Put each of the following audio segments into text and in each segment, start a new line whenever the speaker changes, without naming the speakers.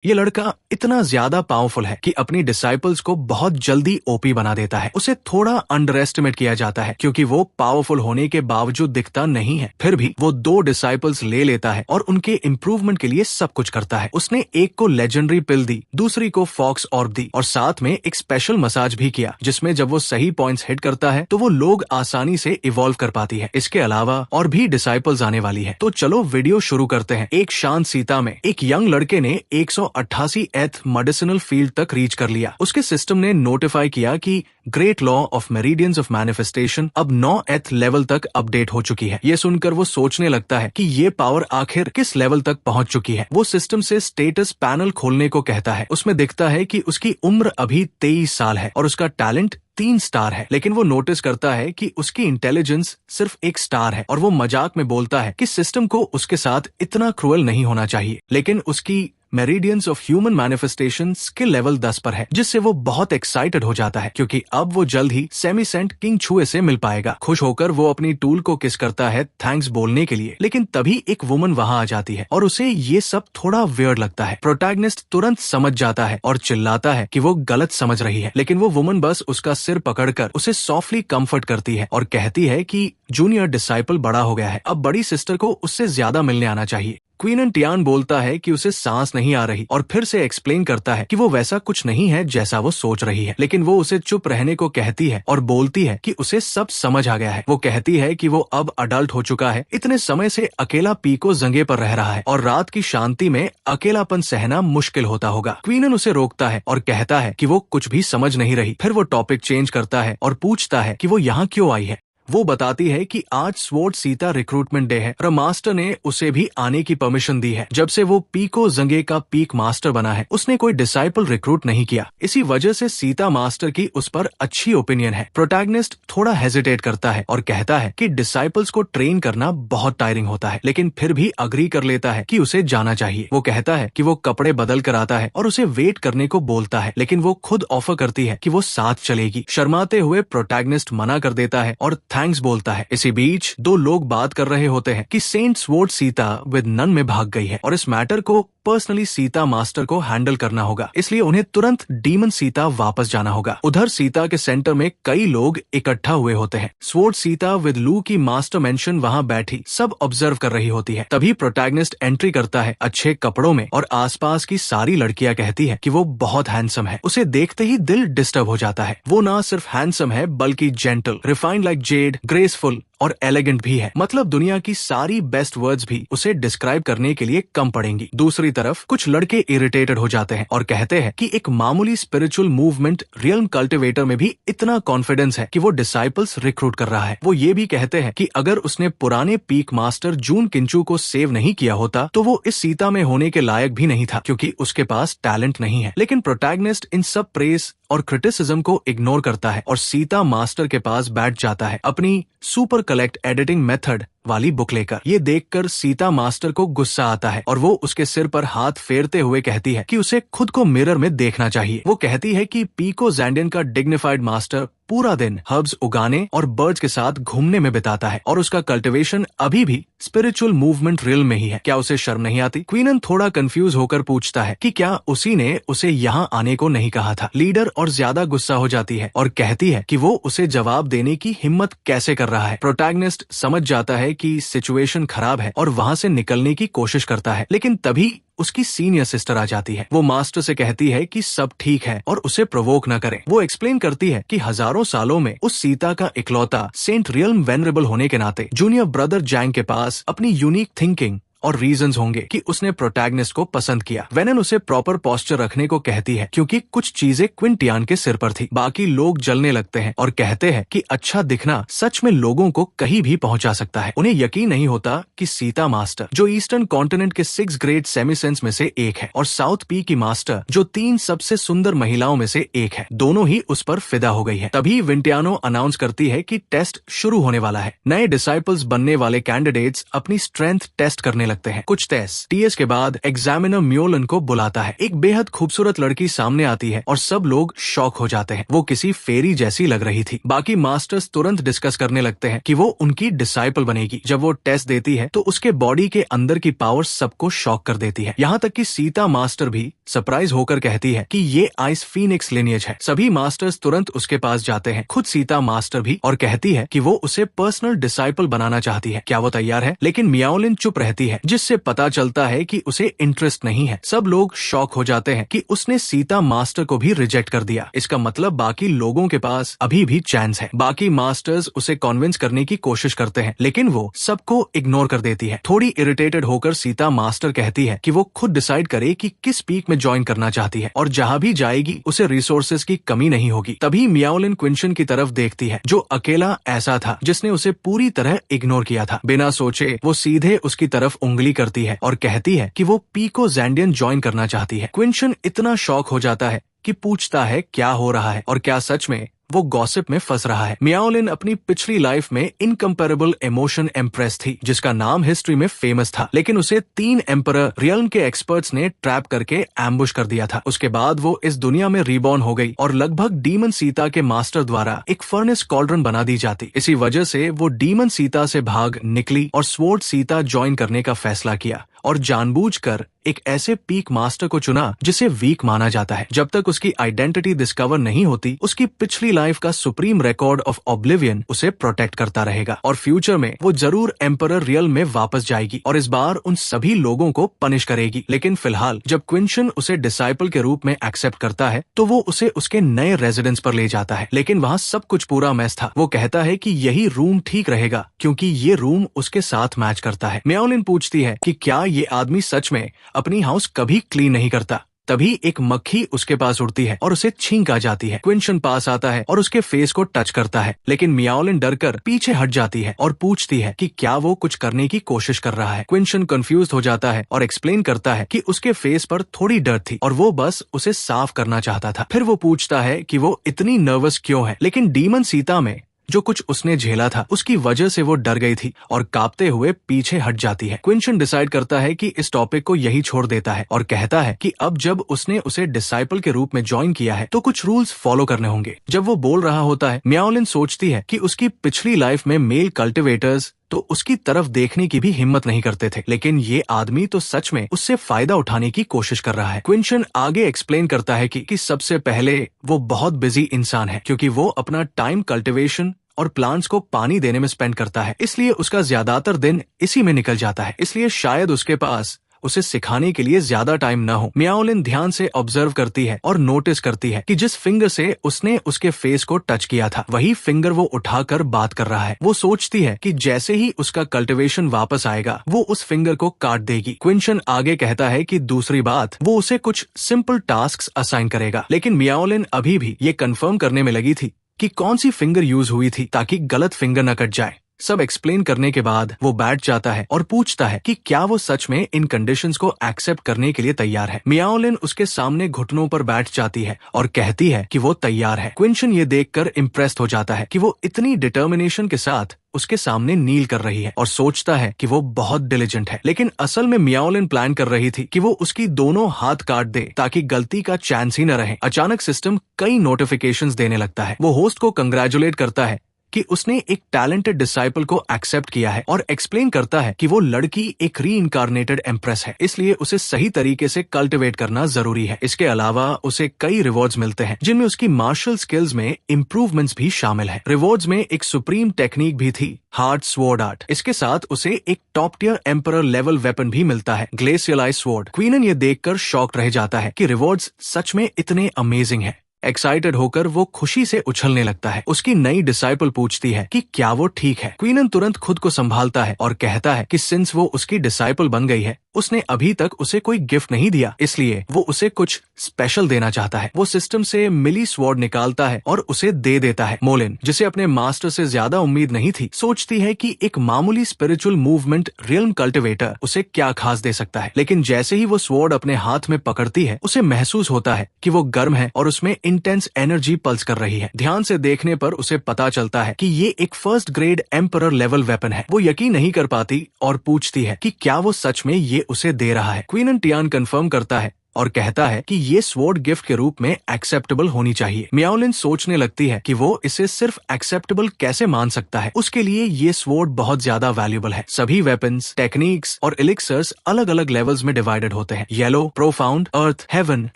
ये लड़का इतना ज्यादा पावरफुल है कि अपनी डिसाइपल्स को बहुत जल्दी ओपी बना देता है। उसे थोड़ा अंडर एस्टिमेट किया जाता है क्योंकि वो पावरफुल होने के बावजूद दिखता नहीं है। फिर भी वो 2 डिसाइपल्स ले लेता है और उनके इम्प्रूवमेंट के लिए सब कुछ करता है। उसने एक को लेजेंडरी पिल दी, दूसरी को फॉक्स ऑर्ब दी और साथ में एक स्पेशल मसाज भी किया जिसमें जब वो सही पॉइंट्स हिट करता है तो वो लोग आसानी से इवॉल्व कर पाती है। इसके अलावा और भी डिसाइपल्स आने वाली है। तो चलो वीडियो शुरू करते हैं। एक शांत सीता में एक यंग लड़के ने 188th मेडिसिनल फील्ड तक रीच कर लिया। उसके सिस्टम ने नोटिफाई किया कि great law of meridians of manifestation अब 9th लेवल तक अपडेट हो चुकी है। ये सुनकर वो सोचने लगता है कि ये पावर आखिर किस लेवल तक पहुंच चुकी है। वो सिस्टम से स्टेटस पैनल खोलने को कहता है। उसमें दिखता है कि उसकी उम्र अभी 23 साल है और उसका टैलेंट 3 स्टार है, लेकिन वो नोटिस करता है कि उसकी इंटेलिजेंस सिर्फ 1 स्टार है और वो मजाक में बोलता है कि सिस्टम को उसके साथ इतना क्रूअल नहीं होना चाहिए। लेकिन उसकी meridians of human manifestation skill level 10 पर है, जिससे वो बहुत एक्साइटेड हो जाता है क्योंकि अब वो जल्द ही सेमी-सेंट किंग छुए से मिल पाएगा। खुश होकर वो अपनी टूल को किस करता है थैंक्स बोलने के लिए, लेकिन तभी एक वुमन वहां आ जाती है और उसे ये सब थोड़ा वियर्ड लगता है। प्रोटैगनिस्ट तुरंत समझ जाता है और चिल्लाता है कि वो गलत समझ रही है, लेकिन वो वुमन बस उसका सिर पकड़कर उसे सॉफ्टली कंफर्ट करती है और कहती है कि जूनियर डिसाइपल बड़ा हो गया है, अब बड़ी सिस्टर को उससे ज्यादा मिलने आना चाहिए। क्वीन टियान बोलता है कि उसे सांस नहीं आ रही और फिर से एक्सप्लेन करता है कि वो वैसा कुछ नहीं है जैसा वो सोच रही है, लेकिन वो उसे चुप रहने को कहती है और बोलती है कि उसे सब समझ आ गया है। वो कहती है कि वो अब अडल्ट हो चुका है, इतने समय से अकेला पीको जंगे पर रह रहा है और रात की शांति में अकेलापन सहना मुश्किल होता होगा। क्वीनन उसे रोकता है और कहता है कि वो कुछ भी समझ नहीं रही। फिर वो टॉपिक चेंज करता है और पूछता है कि वो यहाँ क्यों आई है। वो बताती है कि आज स्वॉर्ड सीता रिक्रूटमेंट डे है और मास्टर ने उसे भी आने की परमिशन दी है। जब से वो पीको जंगे का पीक मास्टर बना है, उसने कोई डिसाइपल रिक्रूट नहीं किया। इसी वजह से सीता मास्टर की उस पर अच्छी ओपिनियन है। प्रोटैगनिस्ट थोड़ा हेजिटेट करता है और कहता है कि डिसाइपल्स को ट्रेन करना बहुत टायरिंग होता है, लेकिन फिर भी अग्री कर लेता है कि उसे जाना चाहिए। वो कहता है कि वो कपड़े बदल कर आता है और उसे वेट करने को बोलता है, लेकिन वो खुद ऑफर करती है कि वो साथ चलेगी। शर्माते हुए प्रोटैगनिस्ट मना कर देता है और थैंक्स बोलता है। इसी बीच 2 लोग बात कर रहे होते हैं कि सेंट स्वॉर्ड सीता विद नन में भाग गई है और इस मैटर को पर्सनली सीता मास्टर को हैंडल करना होगा, इसलिए उन्हें तुरंत डीमन सीता वापस जाना होगा। उधर सीता के सेंटर में कई लोग इकट्ठा हुए होते हैं। स्वॉर्ड सीता विद लू की मास्टर मेंशन वहां बैठी सब ऑब्जर्व कर रही होती है। तभी प्रोटैगनिस्ट एंट्री करता है अच्छे कपड़ों में और आसपास की सारी लड़कियां कहती है कि वो बहुत हैंडसम है। उसे देखते ही दिल डिस्टर्ब हो जाता है। वो ना सिर्फ हैंडसम है बल्कि gentle, refined like Z, graceful और एलिगेंट भी है। मतलब दुनिया की सारी बेस्ट वर्ड्स भी उसे डिस्क्राइब करने के लिए कम पड़ेंगी। दूसरी तरफ कुछ लड़के इरिटेटेड हो जाते हैं और कहते हैं कि एक मामूली स्पिरिचुअल मूवमेंट रियल्म कल्टिवेटर में भी इतना कॉन्फिडेंस है कि वो डिसाइपल्स रिक्रूट कर रहा है। वो ये भी कहते हैं कि अगर उसने पुराने पीक मास्टर जून किंचू को सेव नहीं किया होता तो वो इस सीता में होने के लायक भी नहीं था क्योंकि उसके पास टैलेंट नहीं है। लेकिन प्रोटैगनिस्ट इन सब प्रेस और क्रिटिसिज्म को इग्नोर करता है और सीता मास्टर के पास बैठ जाता है अपनी सुपर कलेक्ट एडिटिंग मेथड वाली बुक लेकर। ये देखकर सीता मास्टर को गुस्सा आता है और वो उसके सिर पर हाथ फेरते हुए कहती है कि उसे खुद को मिरर में देखना चाहिए। वो कहती है कि पीको जैंडियन का डिग्निफाइड मास्टर पूरा दिन हर्ब्स उगाने और बर्ड्स के साथ घूमने में बिताता है और उसका कल्टीवेशन अभी भी स्पिरिचुअल मूवमेंट रियल में ही है। क्या उसे शर्म नहीं आती? क्वीनन थोड़ा कंफ्यूज होकर पूछता है कि क्या उसी ने उसे यहाँ आने को नहीं कहा था। लीडर और ज्यादा गुस्सा हो जाती है और कहती है कि वो उसे जवाब देने की हिम्मत कैसे कर रहा है। प्रोटैगनिस्ट समझ जाता है कि सिचुएशन खराब है और वहाँ से निकलने की कोशिश करता है, लेकिन तभी उसकी सीनियर सिस्टर आ जाती है। वो मास्टर से कहती है कि सब ठीक है और उसे प्रोवोक न करें। वो एक्सप्लेन करती है कि हजारों सालों में उस सीता का इकलौता सेंट रियल्म वेनरेबल होने के नाते जूनियर ब्रदर जैंग के पास अपनी यूनिक थिंकिंग और रीजंस होंगे कि उसने प्रोटैगनिस्ट को पसंद किया। वेनन उसे प्रॉपर पोस्चर रखने को कहती है क्योंकि कुछ चीजें क्विंटियान के सिर पर थी। बाकी लोग जलने लगते हैं और कहते हैं कि अच्छा दिखना सच में लोगों को कहीं भी पहुंचा सकता है। उन्हें यकीन नहीं होता कि सीता मास्टर जो ईस्टर्न कॉन्टिनेंट के 6 ग्रेट सेमीसेंस में से एक है और साउथ पी की मास्टर जो 3 सबसे सुंदर महिलाओं में से एक है, दोनों ही उस पर फिदा हो गई है। तभी विंटियानो अनाउंस करती है कि टेस्ट शुरू होने वाला है। नए डिसाइपल्स बनने वाले कैंडिडेट्स अपनी स्ट्रेंथ टेस्ट करने लगते हैं। कुछ टीएस के बाद एग्जामिनर म्योलन को बुलाता है। एक बेहद खूबसूरत लड़की सामने आती है और सब लोग शॉक हो जाते हैं। वो किसी फेरी जैसी लग रही थी। बाकी मास्टर्स तुरंत डिस्कस करने लगते हैं कि वो उनकी डिसाइपल बनेगी। जब वो टेस्ट देती है तो उसके बॉडी के अंदर की पावर सबको शॉक कर देती है। यहाँ तक कि सीता मास्टर भी सरप्राइज होकर कहती है कि ये आइस फीनिक्स लिनियज है। सभी मास्टर्स तुरंत उसके पास जाते हैं, खुद सीता मास्टर भी, और कहती है कि वो उसे पर्सनल डिसाइपल बनाना चाहती है। क्या वो तैयार है? लेकिन मियाओलिन चुप रहती है, जिससे पता चलता है कि उसे इंटरेस्ट नहीं है। सब लोग शॉक हो जाते हैं कि उसने सीता मास्टर को भी रिजेक्ट कर दिया। इसका मतलब बाकी लोगों के पास अभी भी चांस है। बाकी मास्टर्स उसे कन्विंस करने की कोशिश करते हैं, लेकिन वो सबको इग्नोर कर देती है। थोड़ी इरिटेटेड होकर सीता मास्टर कहती है कि वो खुद डिसाइड करे कि किस पीक में ज्वाइन करना चाहती है, और जहाँ भी जाएगी उसे रिसोर्सेज की कमी नहीं होगी। तभी मियाओलिन क्विंशन की तरफ देखती है, जो अकेला ऐसा था जिसने उसे पूरी तरह इग्नोर किया था। बिना सोचे वो सीधे उसकी तरफ उंगली करती है और कहती है कि वो पीको जैंडियन ज्वाइन करना चाहती है। क्विंशन इतना शॉक हो जाता है कि पूछता है क्या हो रहा है और क्या सच में वो गॉसिप में फंस रहा है। मियाओलिन अपनी पिछली लाइफ में इनकम्पेरेबल इमोशन एम्प्रेस थी, जिसका नाम हिस्ट्री में फेमस था, लेकिन उसे 3 एम्परर रियल्म के एक्सपर्ट्स ने ट्रैप करके एम्बुश कर दिया था। उसके बाद वो इस दुनिया में रीबॉर्न हो गई और लगभग डीमन सीता के मास्टर द्वारा एक फर्नेस कॉल्ड्रन बना दी जाती। इसी वजह से वो डीमन सीता से भाग निकली और स्वॉर्ड सीता ज्वाइन करने का फैसला किया और जानबूझकर एक ऐसे पीक मास्टर को चुना जिसे वीक माना जाता है। जब तक उसकी आइडेंटिटी डिस्कवर नहीं होती, उसकी पिछली लाइफ का सुप्रीम रिकॉर्ड ऑफ ऑब्लिवियन उसे प्रोटेक्ट करता रहेगा और फ्यूचर में वो जरूर एम्परर रियल में वापस जाएगी और इस बार उन सभी लोगों को पनिश करेगी। लेकिन फिलहाल जब क्विंशन उसे डिसाइपल के रूप में एक्सेप्ट करता है तो वो उसे उसके नए रेजिडेंस पर ले जाता है, लेकिन वहाँ सब कुछ पूरा मैस था। वो कहता है कि यही रूम ठीक रहेगा क्योंकि ये रूम उसके साथ मैच करता है। मियाओलिन पूछती है कि क्या ये आदमी सच में अपनी हाउस कभी क्लीन नहीं करता। तभी एक मक्खी उसके पास उड़ती है और उसे छींक आ जाती है। क्विंशन पास आता है और उसके फेस को टच करता है, लेकिन मियाओलिन डरकर पीछे हट जाती है और पूछती है कि क्या वो कुछ करने की कोशिश कर रहा है। क्विंशन कंफ्यूज हो जाता है और एक्सप्लेन करता है कि उसके फेस पर थोड़ी डर थी और वो बस उसे साफ करना चाहता था। फिर वो पूछता है कि वो इतनी नर्वस क्यों है, लेकिन डीमन सीता में जो कुछ उसने झेला था उसकी वजह से वो डर गई थी और कांपते हुए पीछे हट जाती है। क्विंशन डिसाइड करता है कि इस टॉपिक को यही छोड़ देता है और कहता है कि अब जब उसने उसे डिसाइपल के रूप में ज्वाइन किया है तो कुछ रूल्स फॉलो करने होंगे। जब वो बोल रहा होता है, मियाओलिन सोचती है कि उसकी पिछली लाइफ में मेल कल्टिवेटर्स तो उसकी तरफ देखने की भी हिम्मत नहीं करते थे, लेकिन ये आदमी तो सच में उससे फायदा उठाने की कोशिश कर रहा है। क्विंशन आगे एक्सप्लेन करता है कि सबसे पहले वो बहुत बिजी इंसान है क्योंकि वो अपना टाइम कल्टिवेशन और प्लांट्स को पानी देने में स्पेंड करता है, इसलिए उसका ज्यादातर दिन इसी में निकल जाता है। इसलिए शायद उसके पास उसे सिखाने के लिए ज्यादा टाइम न हो। मियाओलिन ध्यान से ऑब्जर्व करती है और नोटिस करती है कि जिस फिंगर से उसने उसके फेस को टच किया था वही फिंगर वो उठाकर बात कर रहा है। वो सोचती है कि जैसे ही उसका कल्टिवेशन वापस आएगा वो उस फिंगर को काट देगी। क्विंशन आगे कहता है कि दूसरी बात, वो उसे कुछ सिंपल टास्क असाइन करेगा, लेकिन मियाओलिन अभी भी ये कंफर्म करने में लगी थी कि कौन सी फिंगर यूज हुई थी ताकि गलत फिंगर न कट जाए। सब एक्सप्लेन करने के बाद वो बैठ जाता है और पूछता है कि क्या वो सच में इन कंडीशंस को एक्सेप्ट करने के लिए तैयार है। मियाओलिन उसके सामने घुटनों पर बैठ जाती है और कहती है कि वो तैयार है। क्विंशन ये देखकर इम्प्रेस्ड हो जाता है कि वो इतनी डिटर्मिनेशन के साथ उसके सामने नील कर रही है और सोचता है कि वो बहुत डिलिजेंट है। लेकिन असल में मियाओलिन प्लान कर रही थी कि वो उसकी दोनों हाथ काट दे ताकि गलती का चांस ही न रहे। अचानक सिस्टम कई नोटिफिकेशंस देने लगता है। वो होस्ट को कंग्रेचुलेट करता है कि उसने एक टैलेंटेड डिसाइपल को एक्सेप्ट किया है और एक्सप्लेन करता है कि वो लड़की एक रीइंकार्नेटेड एम्प्रेस है, इसलिए उसे सही तरीके से कल्टिवेट करना जरूरी है। इसके अलावा उसे कई रिवॉर्ड्स मिलते हैं जिनमें उसकी मार्शल स्किल्स में इम्प्रूवमेंट्स भी शामिल है। रिवॉर्ड्स में एक सुप्रीम टेक्निक भी थी, हार्ड स्वॉर्ड आर्ट। इसके साथ उसे एक top tier emperor level weapon भी मिलता है, ग्लेशियलाइज स्वॉर्ड। क्वीनन ये देखकर शॉक्ड रह जाता है कि रिवॉर्ड्स सच में इतने अमेजिंग है। एक्साइटेड होकर वो खुशी से उछलने लगता है। उसकी नई डिसाइपल पूछती है कि क्या वो ठीक है। क्वीनन तुरंत खुद को संभालता है और कहता है कि सिंस वो उसकी डिसाइपल बन गई है उसने अभी तक उसे कोई गिफ्ट नहीं दिया, इसलिए वो उसे कुछ स्पेशल देना चाहता है। वो सिस्टम से मिली स्वॉर्ड निकालता है और उसे दे देता है। मोलिन, जिसे अपने मास्टर से ज्यादा उम्मीद नहीं थी, सोचती है कि एक मामूली स्पिरिचुअल मूवमेंट रियल्म कल्टिवेटर उसे क्या खास दे सकता है। लेकिन जैसे ही वो स्वॉर्ड अपने हाथ में पकड़ती है, उसे महसूस होता है कि वो गर्म है और उसमें इंटेंस एनर्जी पल्स कर रही है। ध्यान से देखने पर उसे पता चलता है कि ये एक first grade emperor level weapon है। वो यकीन नहीं कर पाती और पूछती है कि क्या वो सच में ये उसे दे रहा है। क्वीन टियान कंफर्म करता है और कहता है कि ये स्वॉर्ड गिफ्ट के रूप में एक्सेप्टेबल होनी चाहिए। मियाओलिन सोचने लगती है कि वो इसे सिर्फ एक्सेप्टेबल कैसे मान सकता है। उसके लिए ये स्वॉर्ड बहुत ज्यादा वैल्यूएबल है। सभी वेपन्स, टेक्निक्स और एलिक्सर्स अलग अलग लेवल्स में डिवाइडेड होते हैं। येलो, प्रोफाउंड, अर्थ, हेवन,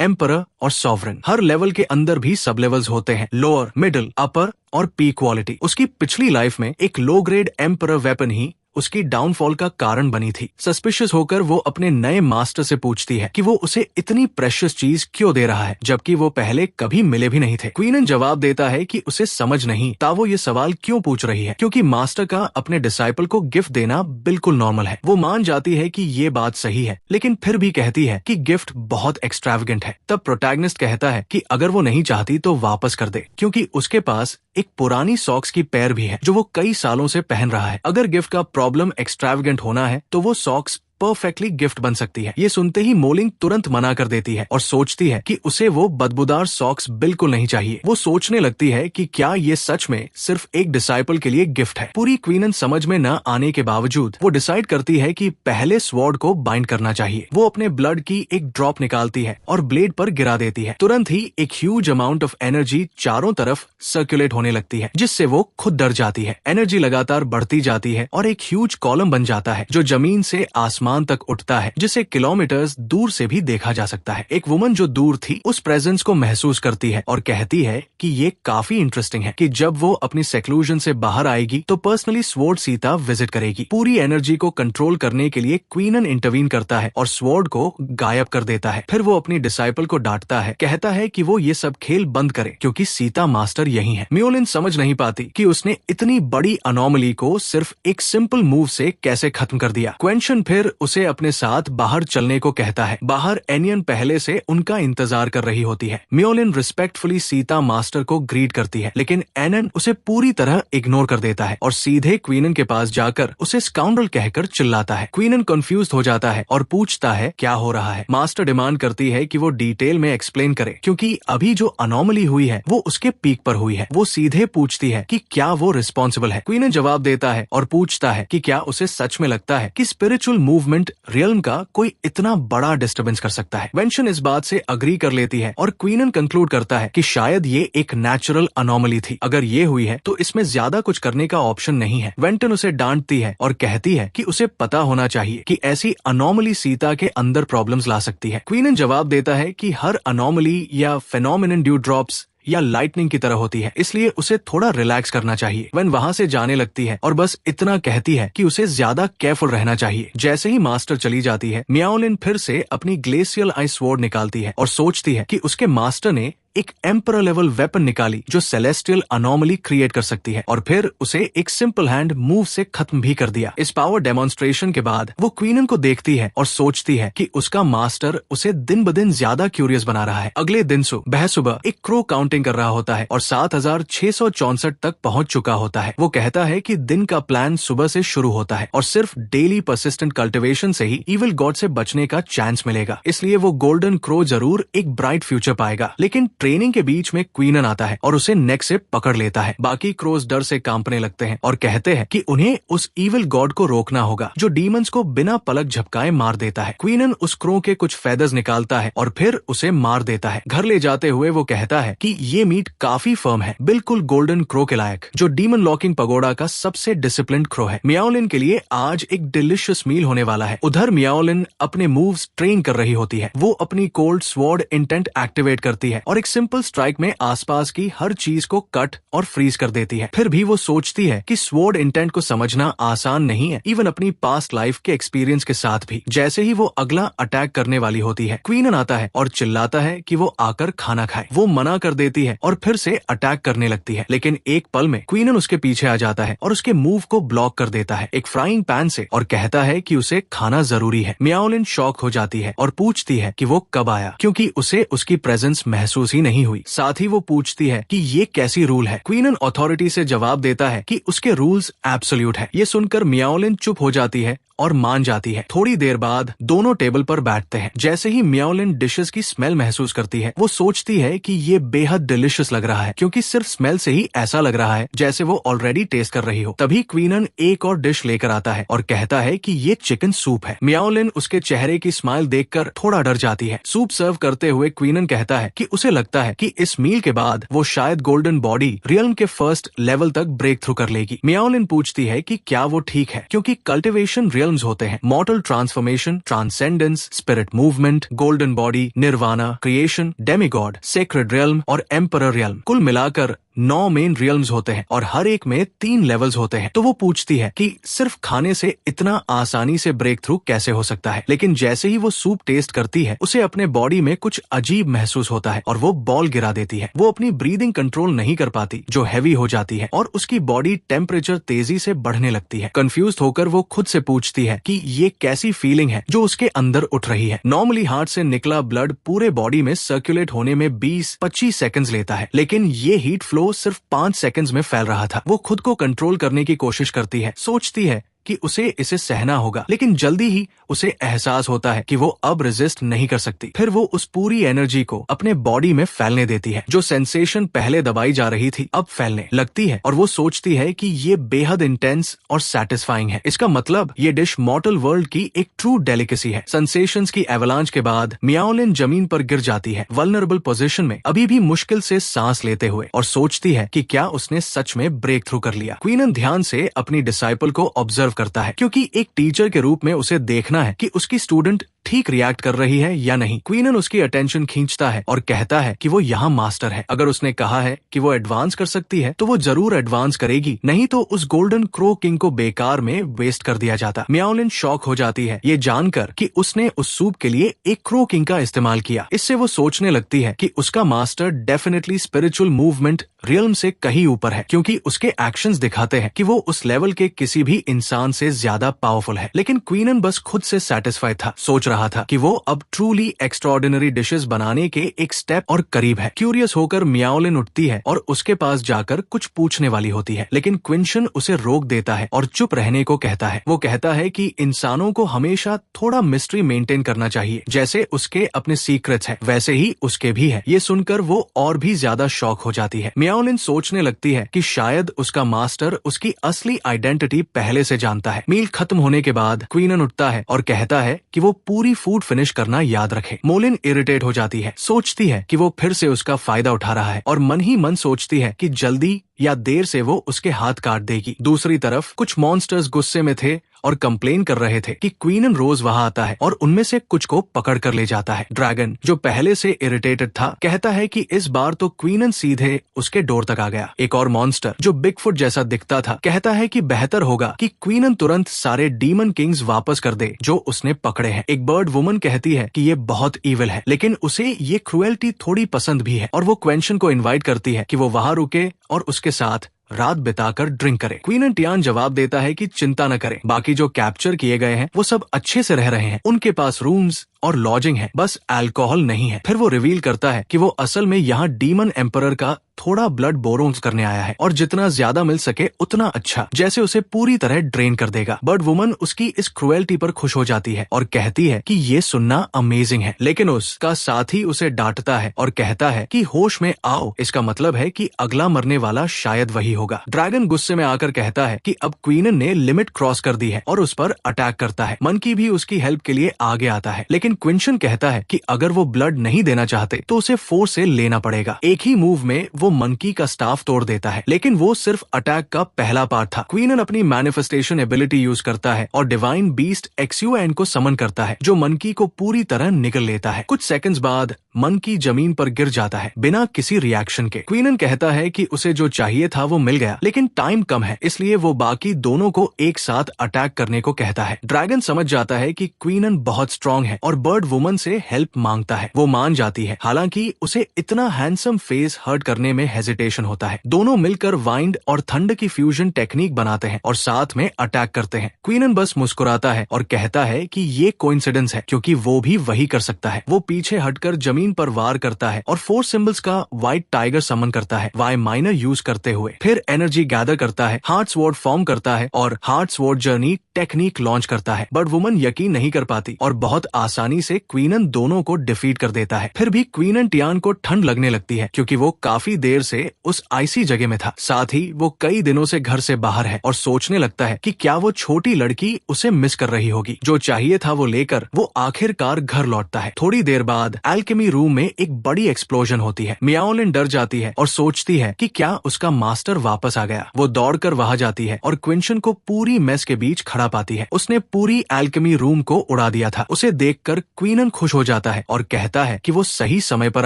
एम्परर और सॉवरन। हर लेवल के अंदर भी सब लेवल्स होते हैं, लोअर, मिडिल, अपर और पी क्वालिटी। उसकी पिछली लाइफ में एक लो ग्रेड एम्परर वेपन ही उसकी डाउनफॉल का कारण बनी थी। सस्पिशियस होकर वो अपने नए मास्टर से पूछती है कि वो उसे इतनी प्रेशियस चीज क्यों दे रहा है, जबकि वो पहले कभी मिले भी नहीं थे। क्वीनन जवाब देता है कि उसे समझ नहीं था वो ये सवाल क्यों पूछ रही है, क्योंकि मास्टर का अपने डिसाइपल को गिफ्ट देना बिल्कुल नॉर्मल है। वो मान जाती है कि ये बात सही है, लेकिन फिर भी कहती है कि गिफ्ट बहुत एक्स्ट्रावेगेंट है। तब प्रोटैगनिस्ट कहता है कि अगर वो नहीं चाहती तो वापस कर दे, क्योंकि उसके पास एक पुरानी सॉक्स की पैर भी है जो वो कई सालों से पहन रहा है। अगर गिफ्ट का प्रॉब्लम एक्स्ट्रावेगेंट होना है तो वो सॉक्स परफेक्टली गिफ्ट बन सकती है। ये सुनते ही मोलिंग तुरंत मना कर देती है और सोचती है कि उसे वो बदबूदार सॉक्स बिल्कुल नहीं चाहिए। वो सोचने लगती है कि क्या ये सच में सिर्फ एक डिसाइपल के लिए गिफ्ट है। पूरी क्वीनन समझ में न आने के बावजूद वो डिसाइड करती है कि पहले स्वॉर्ड को बाइंड करना चाहिए। वो अपने ब्लड की एक ड्रॉप निकालती है और ब्लेड पर गिरा देती है। तुरंत ही एक ह्यूज अमाउंट ऑफ एनर्जी चारों तरफ सर्कुलेट होने लगती है, जिससे वो खुद डर जाती है। एनर्जी लगातार बढ़ती जाती है और एक ह्यूज कॉलम बन जाता है जो जमीन से आसमान तक उठता है, जिसे किलोमीटर्स दूर से भी देखा जा सकता है। एक वुमन जो दूर थी उस प्रेजेंस को महसूस करती है और कहती है कि ये काफी इंटरेस्टिंग है कि जब वो अपनी सेक्लूजन से बाहर आएगी तो पर्सनली स्वॉर्ड सीता विजिट करेगी। पूरी एनर्जी को कंट्रोल करने के लिए क्वीनन इंटरवीन करता है और स्वॉर्ड को गायब कर देता है। फिर वो अपनी डिसाइपल को डांटता है, कहता है कि वो ये सब खेल बंद करे क्योंकि सीता मास्टर यही है। मियोलिन समझ नहीं पाती कि उसने इतनी बड़ी अनोमली को सिर्फ एक सिंपल मूव से कैसे खत्म कर दिया। क्वेंशन फिर उसे अपने साथ बाहर चलने को कहता है। बाहर एनियन पहले से उनका इंतजार कर रही होती है। मियोलिन रिस्पेक्टफुली सीता मास्टर को ग्रीट करती है, लेकिन एनन उसे पूरी तरह इग्नोर कर देता है और सीधे क्वीनन के पास जाकर उसे स्काउंड्रल कहकर चिल्लाता है। क्वीनन कंफ्यूज हो जाता है और पूछता है क्या हो रहा है। मास्टर डिमांड करती है कि वो डिटेल में एक्सप्लेन करे, क्योंकि अभी जो अनोमली हुई है वो उसके पीक पर हुई है। वो सीधे पूछती है कि क्या वो रिस्पॉन्सिबल है। क्वीनन जवाब देता है और पूछता है कि क्या उसे सच में लगता है कि स्पिरिचुअल मूवमेंट रियल्म का कोई इतना बड़ा डिस्टर्बेंस कर सकता है। वेंशन इस बात से अग्री कर लेती है और क्वीनन कंक्लूड करता है कि शायद ये एक नेचुरल अनोमली थी। अगर ये हुई है तो इसमें ज्यादा कुछ करने का ऑप्शन नहीं है। वेंटन उसे डांटती है और कहती है कि उसे पता होना चाहिए कि ऐसी अनोमली सीता के अंदर प्रॉब्लम्स ला सकती है। क्वीनन जवाब देता है कि हर अनोमली या फेनोमेनन ड्यू ड्रॉप्स या लाइटनिंग की तरह होती है, इसलिए उसे थोड़ा रिलैक्स करना चाहिए। वेन वहाँ से जाने लगती है और बस इतना कहती है कि उसे ज्यादा केयरफुल रहना चाहिए। जैसे ही मास्टर चली जाती है, मियाओलिन फिर से अपनी ग्लेशियल आइस स्वॉर्ड निकालती है और सोचती है कि उसके मास्टर ने एक एम्परर लेवल वेपन निकाली जो सेलेस्टियल अनोमली क्रिएट कर सकती है, और फिर उसे एक सिंपल हैंड मूव से खत्म भी कर दिया। इस पावर डेमोन्स्ट्रेशन के बाद वो क्वीनन को देखती है और सोचती है कि उसका मास्टर उसे दिन ब दिन ज्यादा क्यूरियस बना रहा है। अगले दिन सुबह एक क्रो काउंटिंग कर रहा होता है और 7664 तक पहुंच चुका होता है। वो कहता है कि दिन का प्लान सुबह से शुरू होता है और सिर्फ डेली परसिस्टेंट कल्टिवेशन से ही इविल गॉड से बचने का चांस मिलेगा, इसलिए वो गोल्डन क्रो जरूर एक ब्राइट फ्यूचर पाएगा। लेकिन ट्रेनिंग के बीच में क्वीनन आता है और उसे नेक से पकड़ लेता है। बाकी क्रोज डर से कांपने लगते हैं और कहते हैं कि उन्हें उस इविल गॉड को रोकना होगा जो डीमंस को बिना पलक झपकाए मार देता है। क्वीनन उस क्रो के कुछ फेदर्स निकालता है और फिर उसे मार देता है। घर ले जाते हुए वो कहता है कि ये मीट काफी फर्म है, बिल्कुल गोल्डन क्रो के लायक, जो डीमन लॉकिंग पगोडा का सबसे डिसिप्लिन्ड क्रो है। मियाओलिन के लिए आज एक डिलिशियस मील होने वाला है। उधर मियाओलिन अपने मूव्स ट्रेन कर रही होती है। वो अपनी कोल्ड स्वॉर्ड इंटेंट एक्टिवेट करती है और एक सिंपल स्ट्राइक में आसपास की हर चीज को कट और फ्रीज कर देती है। फिर भी वो सोचती है कि स्वॉर्ड इंटेंट को समझना आसान नहीं है, इवन अपनी पास्ट लाइफ के एक्सपीरियंस के साथ भी। जैसे ही वो अगला अटैक करने वाली होती है, क्वीनन आता है और चिल्लाता है कि वो आकर खाना खाए। वो मना कर देती है और फिर से अटैक करने लगती है, लेकिन एक पल में क्वीनन उसके पीछे आ जाता है और उसके मूव को ब्लॉक कर देता है एक फ्राइंग पैन से, और कहता है कि उसे खाना जरूरी है। मियाओलिन शॉक हो जाती है और पूछती है कि वो कब आया, क्योंकि उसे उसकी प्रेजेंस महसूस ही नहीं हुई। साथ ही वो पूछती है कि ये कैसी रूल है। क्वीनन अथॉरिटी से जवाब देता है कि उसके रूल्स एब्सोल्यूट है। ये सुनकर मियाओलिन चुप हो जाती है और मान जाती है। थोड़ी देर बाद दोनों टेबल पर बैठते हैं। जैसे ही मियाओलिन डिशेस की स्मेल महसूस करती है, वो सोचती है कि ये बेहद डिलिशियस लग रहा है, क्योंकि सिर्फ स्मेल से ही ऐसा लग रहा है जैसे वो ऑलरेडी टेस्ट कर रही हो। तभी क्वीनन एक और डिश लेकर आता है और कहता है कि ये चिकन सूप है। मियाओलिन उसके चेहरे की स्माइल देखकर थोड़ा डर जाती है। सूप सर्व करते हुए क्वीनन कहता है कि उसे लगता है कि इस मील के बाद वो शायद गोल्डन बॉडी रियल्म के फर्स्ट लेवल तक ब्रेक थ्रू कर लेगी। मियाओलिन पूछती है कि क्या वो ठीक है, क्योंकि कल्टिवेशन रियल्म्स होते हैं, mortal transformation, transcendence, spirit movement, golden body, निर्वाणा, क्रिएशन, डेमिगॉड, सेक्रेड रियल्म और एम्परर रियल्म। कुल मिलाकर 9 मेन रियल्म्स होते हैं और हर एक में 3 लेवल्स होते हैं। तो वो पूछती है कि सिर्फ खाने से इतना आसानी से ब्रेक थ्रू कैसे हो सकता है। लेकिन जैसे ही वो सूप टेस्ट करती है, उसे अपने बॉडी में कुछ अजीब महसूस होता है और वो बॉल गिरा देती है। वो अपनी ब्रीदिंग कंट्रोल नहीं कर पाती, जो हैवी हो जाती है, और उसकी बॉडी टेम्परेचर तेजी से बढ़ने लगती है। कंफ्यूज होकर वो खुद से पूछती है कि ये कैसी फीलिंग है जो उसके अंदर उठ रही है। नॉर्मली हार्ट से निकला ब्लड पूरे बॉडी में सर्कुलेट होने में 20-25 सेकंड्स लेता है, लेकिन ये हीट फ्लो सिर्फ 5 सेकंड्स में फैल रहा था। वो खुद को कंट्रोल करने की कोशिश करती है, सोचती है कि उसे इसे सहना होगा, लेकिन जल्दी ही उसे एहसास होता है कि वो अब रेजिस्ट नहीं कर सकती। फिर वो उस पूरी एनर्जी को अपने बॉडी में फैलने देती है। जो सेंसेशन पहले दबाई जा रही थी अब फैलने लगती है, और वो सोचती है कि ये बेहद इंटेंस और सैटिस्फाइंग है। इसका मतलब ये डिश मॉर्टल वर्ल्ड की एक ट्रू डेलिकेसी है। सेंसेशंस की एवलांच के बाद मियाओलिन जमीन पर गिर जाती है, वल्नरेबल पोजीशन में, अभी भी मुश्किल से सांस लेते हुए, और सोचती है कि क्या उसने सच में ब्रेक थ्रू कर लिया। क्वीनन ध्यान से अपनी डिसाइपल को ऑब्जर्व करता है, क्योंकि एक टीचर के रूप में उसे देखना है कि उसकी स्टूडेंट ठीक रिएक्ट कर रही है या नहीं। क्वीनन उसकी अटेंशन खींचता है और कहता है कि वो यहाँ मास्टर है। अगर उसने कहा है कि वो एडवांस कर सकती है तो वो जरूर एडवांस करेगी, नहीं तो उस गोल्डन क्रो किंग को बेकार में वेस्ट कर दिया जाता। मियाओलिन शॉक हो जाती है ये जानकर कि उसने उस सूप के लिए एक क्रो किंग का इस्तेमाल किया। इससे वो सोचने लगती है कि उसका master definitely spiritual movement realm से कहीं ऊपर है, क्योंकि उसके एक्शंस दिखाते हैं कि वो उस लेवल के किसी भी इंसान से ज्यादा पावरफुल है। लेकिन क्वीनन बस खुद से सैटिस्फाइड था, सोच रहा था कि वो अब ट्रूली एक्स्ट्राऑर्डिनरी डिशेस बनाने के एक स्टेप और करीब है। क्यूरियस होकर मियाओलिन उठती है और उसके पास जाकर कुछ पूछने वाली होती है, लेकिन क्विंशन उसे रोक देता है और चुप रहने को कहता है। वो कहता है कि इंसानों को हमेशा थोड़ा मिस्ट्री मेंटेन करना चाहिए, जैसे उसके अपने सीक्रेट्स हैं वैसे ही उसके भी है। ये सुनकर वो और भी ज्यादा शॉक हो जाती है। मियाओलिन सोचने लगती है कि शायद उसका मास्टर उसकी असली आइडेंटिटी पहले से जानता है। मील खत्म होने के बाद क्वीनन उठता है और कहता है कि वो पूरी फूड फिनिश करना याद रखे। मोलिन इरिटेट हो जाती है, सोचती है कि वो फिर से उसका फायदा उठा रहा है, और मन ही मन सोचती है कि जल्दी या देर से वो उसके हाथ काट देगी। दूसरी तरफ कुछ मॉन्स्टर्स गुस्से में थे और कंप्लेन कर रहे थे कि क्वीनन रोज वहां आता है और उनमें से कुछ को पकड़ कर ले जाता है। ड्रैगन, जो पहले से इरिटेटेड था, कहता है कि इस बार तो क्वीनन सीधे उसके डोर तक आ गया। एक और मॉन्स्टर, जो बिगफुट जैसा दिखता था, कहता है कि बेहतर होगा कि क्वीनन तुरंत सारे डीमन किंग्स वापस कर दे जो उसने पकड़े हैं। एक बर्ड वुमन कहती है कि ये बहुत ईविल है, लेकिन उसे ये क्रुएल्टी थोड़ी पसंद भी है, और वो क्वेंशन को इन्वाइट करती है कि वो वहां रुके और उसके साथ रात बिताकर ड्रिंक करे। क्वीनन टियान जवाब देता है कि चिंता न करें, बाकी जो कैप्चर किए गए हैं वो सब अच्छे से रह रहे हैं, उनके पास रूम्स और लॉजिंग है, बस अल्कोहल नहीं है। फिर वो रिवील करता है कि वो असल में यहाँ डीमन एम्परर का थोड़ा ब्लड बोरोन्स करने आया है, और जितना ज्यादा मिल सके उतना अच्छा, जैसे उसे पूरी तरह ड्रेन कर देगा। बर्ड वुमन उसकी इस क्रुएल्टी पर खुश हो जाती है और कहती है कि ये सुनना अमेजिंग है, लेकिन उसका साथी उसे डांटता है और कहता है कि होश में आओ, इसका मतलब है कि अगला मरने वाला शायद वही होगा। ड्रैगन गुस्से में आकर कहता है कि अब क्वीनन ने लिमिट क्रॉस कर दी है और उस पर अटैक करता है। मंकी भी उसकी हेल्प के लिए आगे आता है, लेकिन लेकिन क्विंशन कहता है कि अगर वो ब्लड नहीं देना चाहते तो उसे फोर्स से लेना पड़ेगा। एक ही मूव में वो मंकी का स्टाफ तोड़ देता है, लेकिन वो सिर्फ अटैक का पहला पार्ट था। क्वीनन अपनी मैनिफेस्टेशन एबिलिटी यूज करता है और डिवाइन बीस्ट XUN को समन करता है, जो मंकी को पूरी तरह निगल लेता है। कुछ सेकंड्स बाद मंकी जमीन पर गिर जाता है बिना किसी रिएक्शन के। क्वीनन कहता है कि उसे जो चाहिए था वो मिल गया, लेकिन टाइम कम है, इसलिए वो बाकी दोनों को एक साथ अटैक करने को कहता है। ड्रैगन समझ जाता है कि क्वीनन बहुत स्ट्रांग है और बर्ड वुमन से हेल्प मांगता है। वो मान जाती है, हालांकि उसे इतना हैंडसम फेस हर्ट करने में हेजिटेशन होता है। दोनों मिलकर वाइंड और थंडर की फ्यूजन टेक्निक बनाते हैं और साथ में अटैक करते हैं। क्वीनन बस मुस्कुराता है और कहता है कि ये कोइंसिडेंस है, क्योंकि वो भी वही कर सकता है। वो पीछे हटकर जमीन पर वार करता है और 4 सिंबल्स का व्हाइट टाइगर समन करता है, वाई माइनर यूज करते हुए। फिर एनर्जी गैदर करता है, हार्ट स्वॉर्ड फॉर्म करता है और heart sword journey technique launch करता है। बट वुमन यकीन नहीं कर पाती और बहुत आसानी से क्वीनन दोनों को डिफीट कर देता है। फिर भी क्वीनन टियान को ठंड लगने लगती है, क्योंकि वो काफी देर से उस आइसी जगह में था। साथ ही वो कई दिनों से घर से बाहर है और सोचने लगता है कि क्या वो छोटी लड़की उसे मिस कर रही होगी। जो चाहिए था वो लेकर वो आखिरकार घर लौटता है। थोड़ी देर बाद एल्केमी रूम में एक बड़ी एक्सप्लोजन होती है। मियाओलिन डर जाती है और सोचती है कि क्या उसका मास्टर वापस आ गया। वो दौड़कर वहां जाती है और क्विंशन को पूरी मेस के बीच खड़ा पाती है। उसने पूरी एल्केमी रूम को उड़ा दिया था। उसे देखकर क्वीनन खुश हो जाता है और कहता है कि वो सही समय पर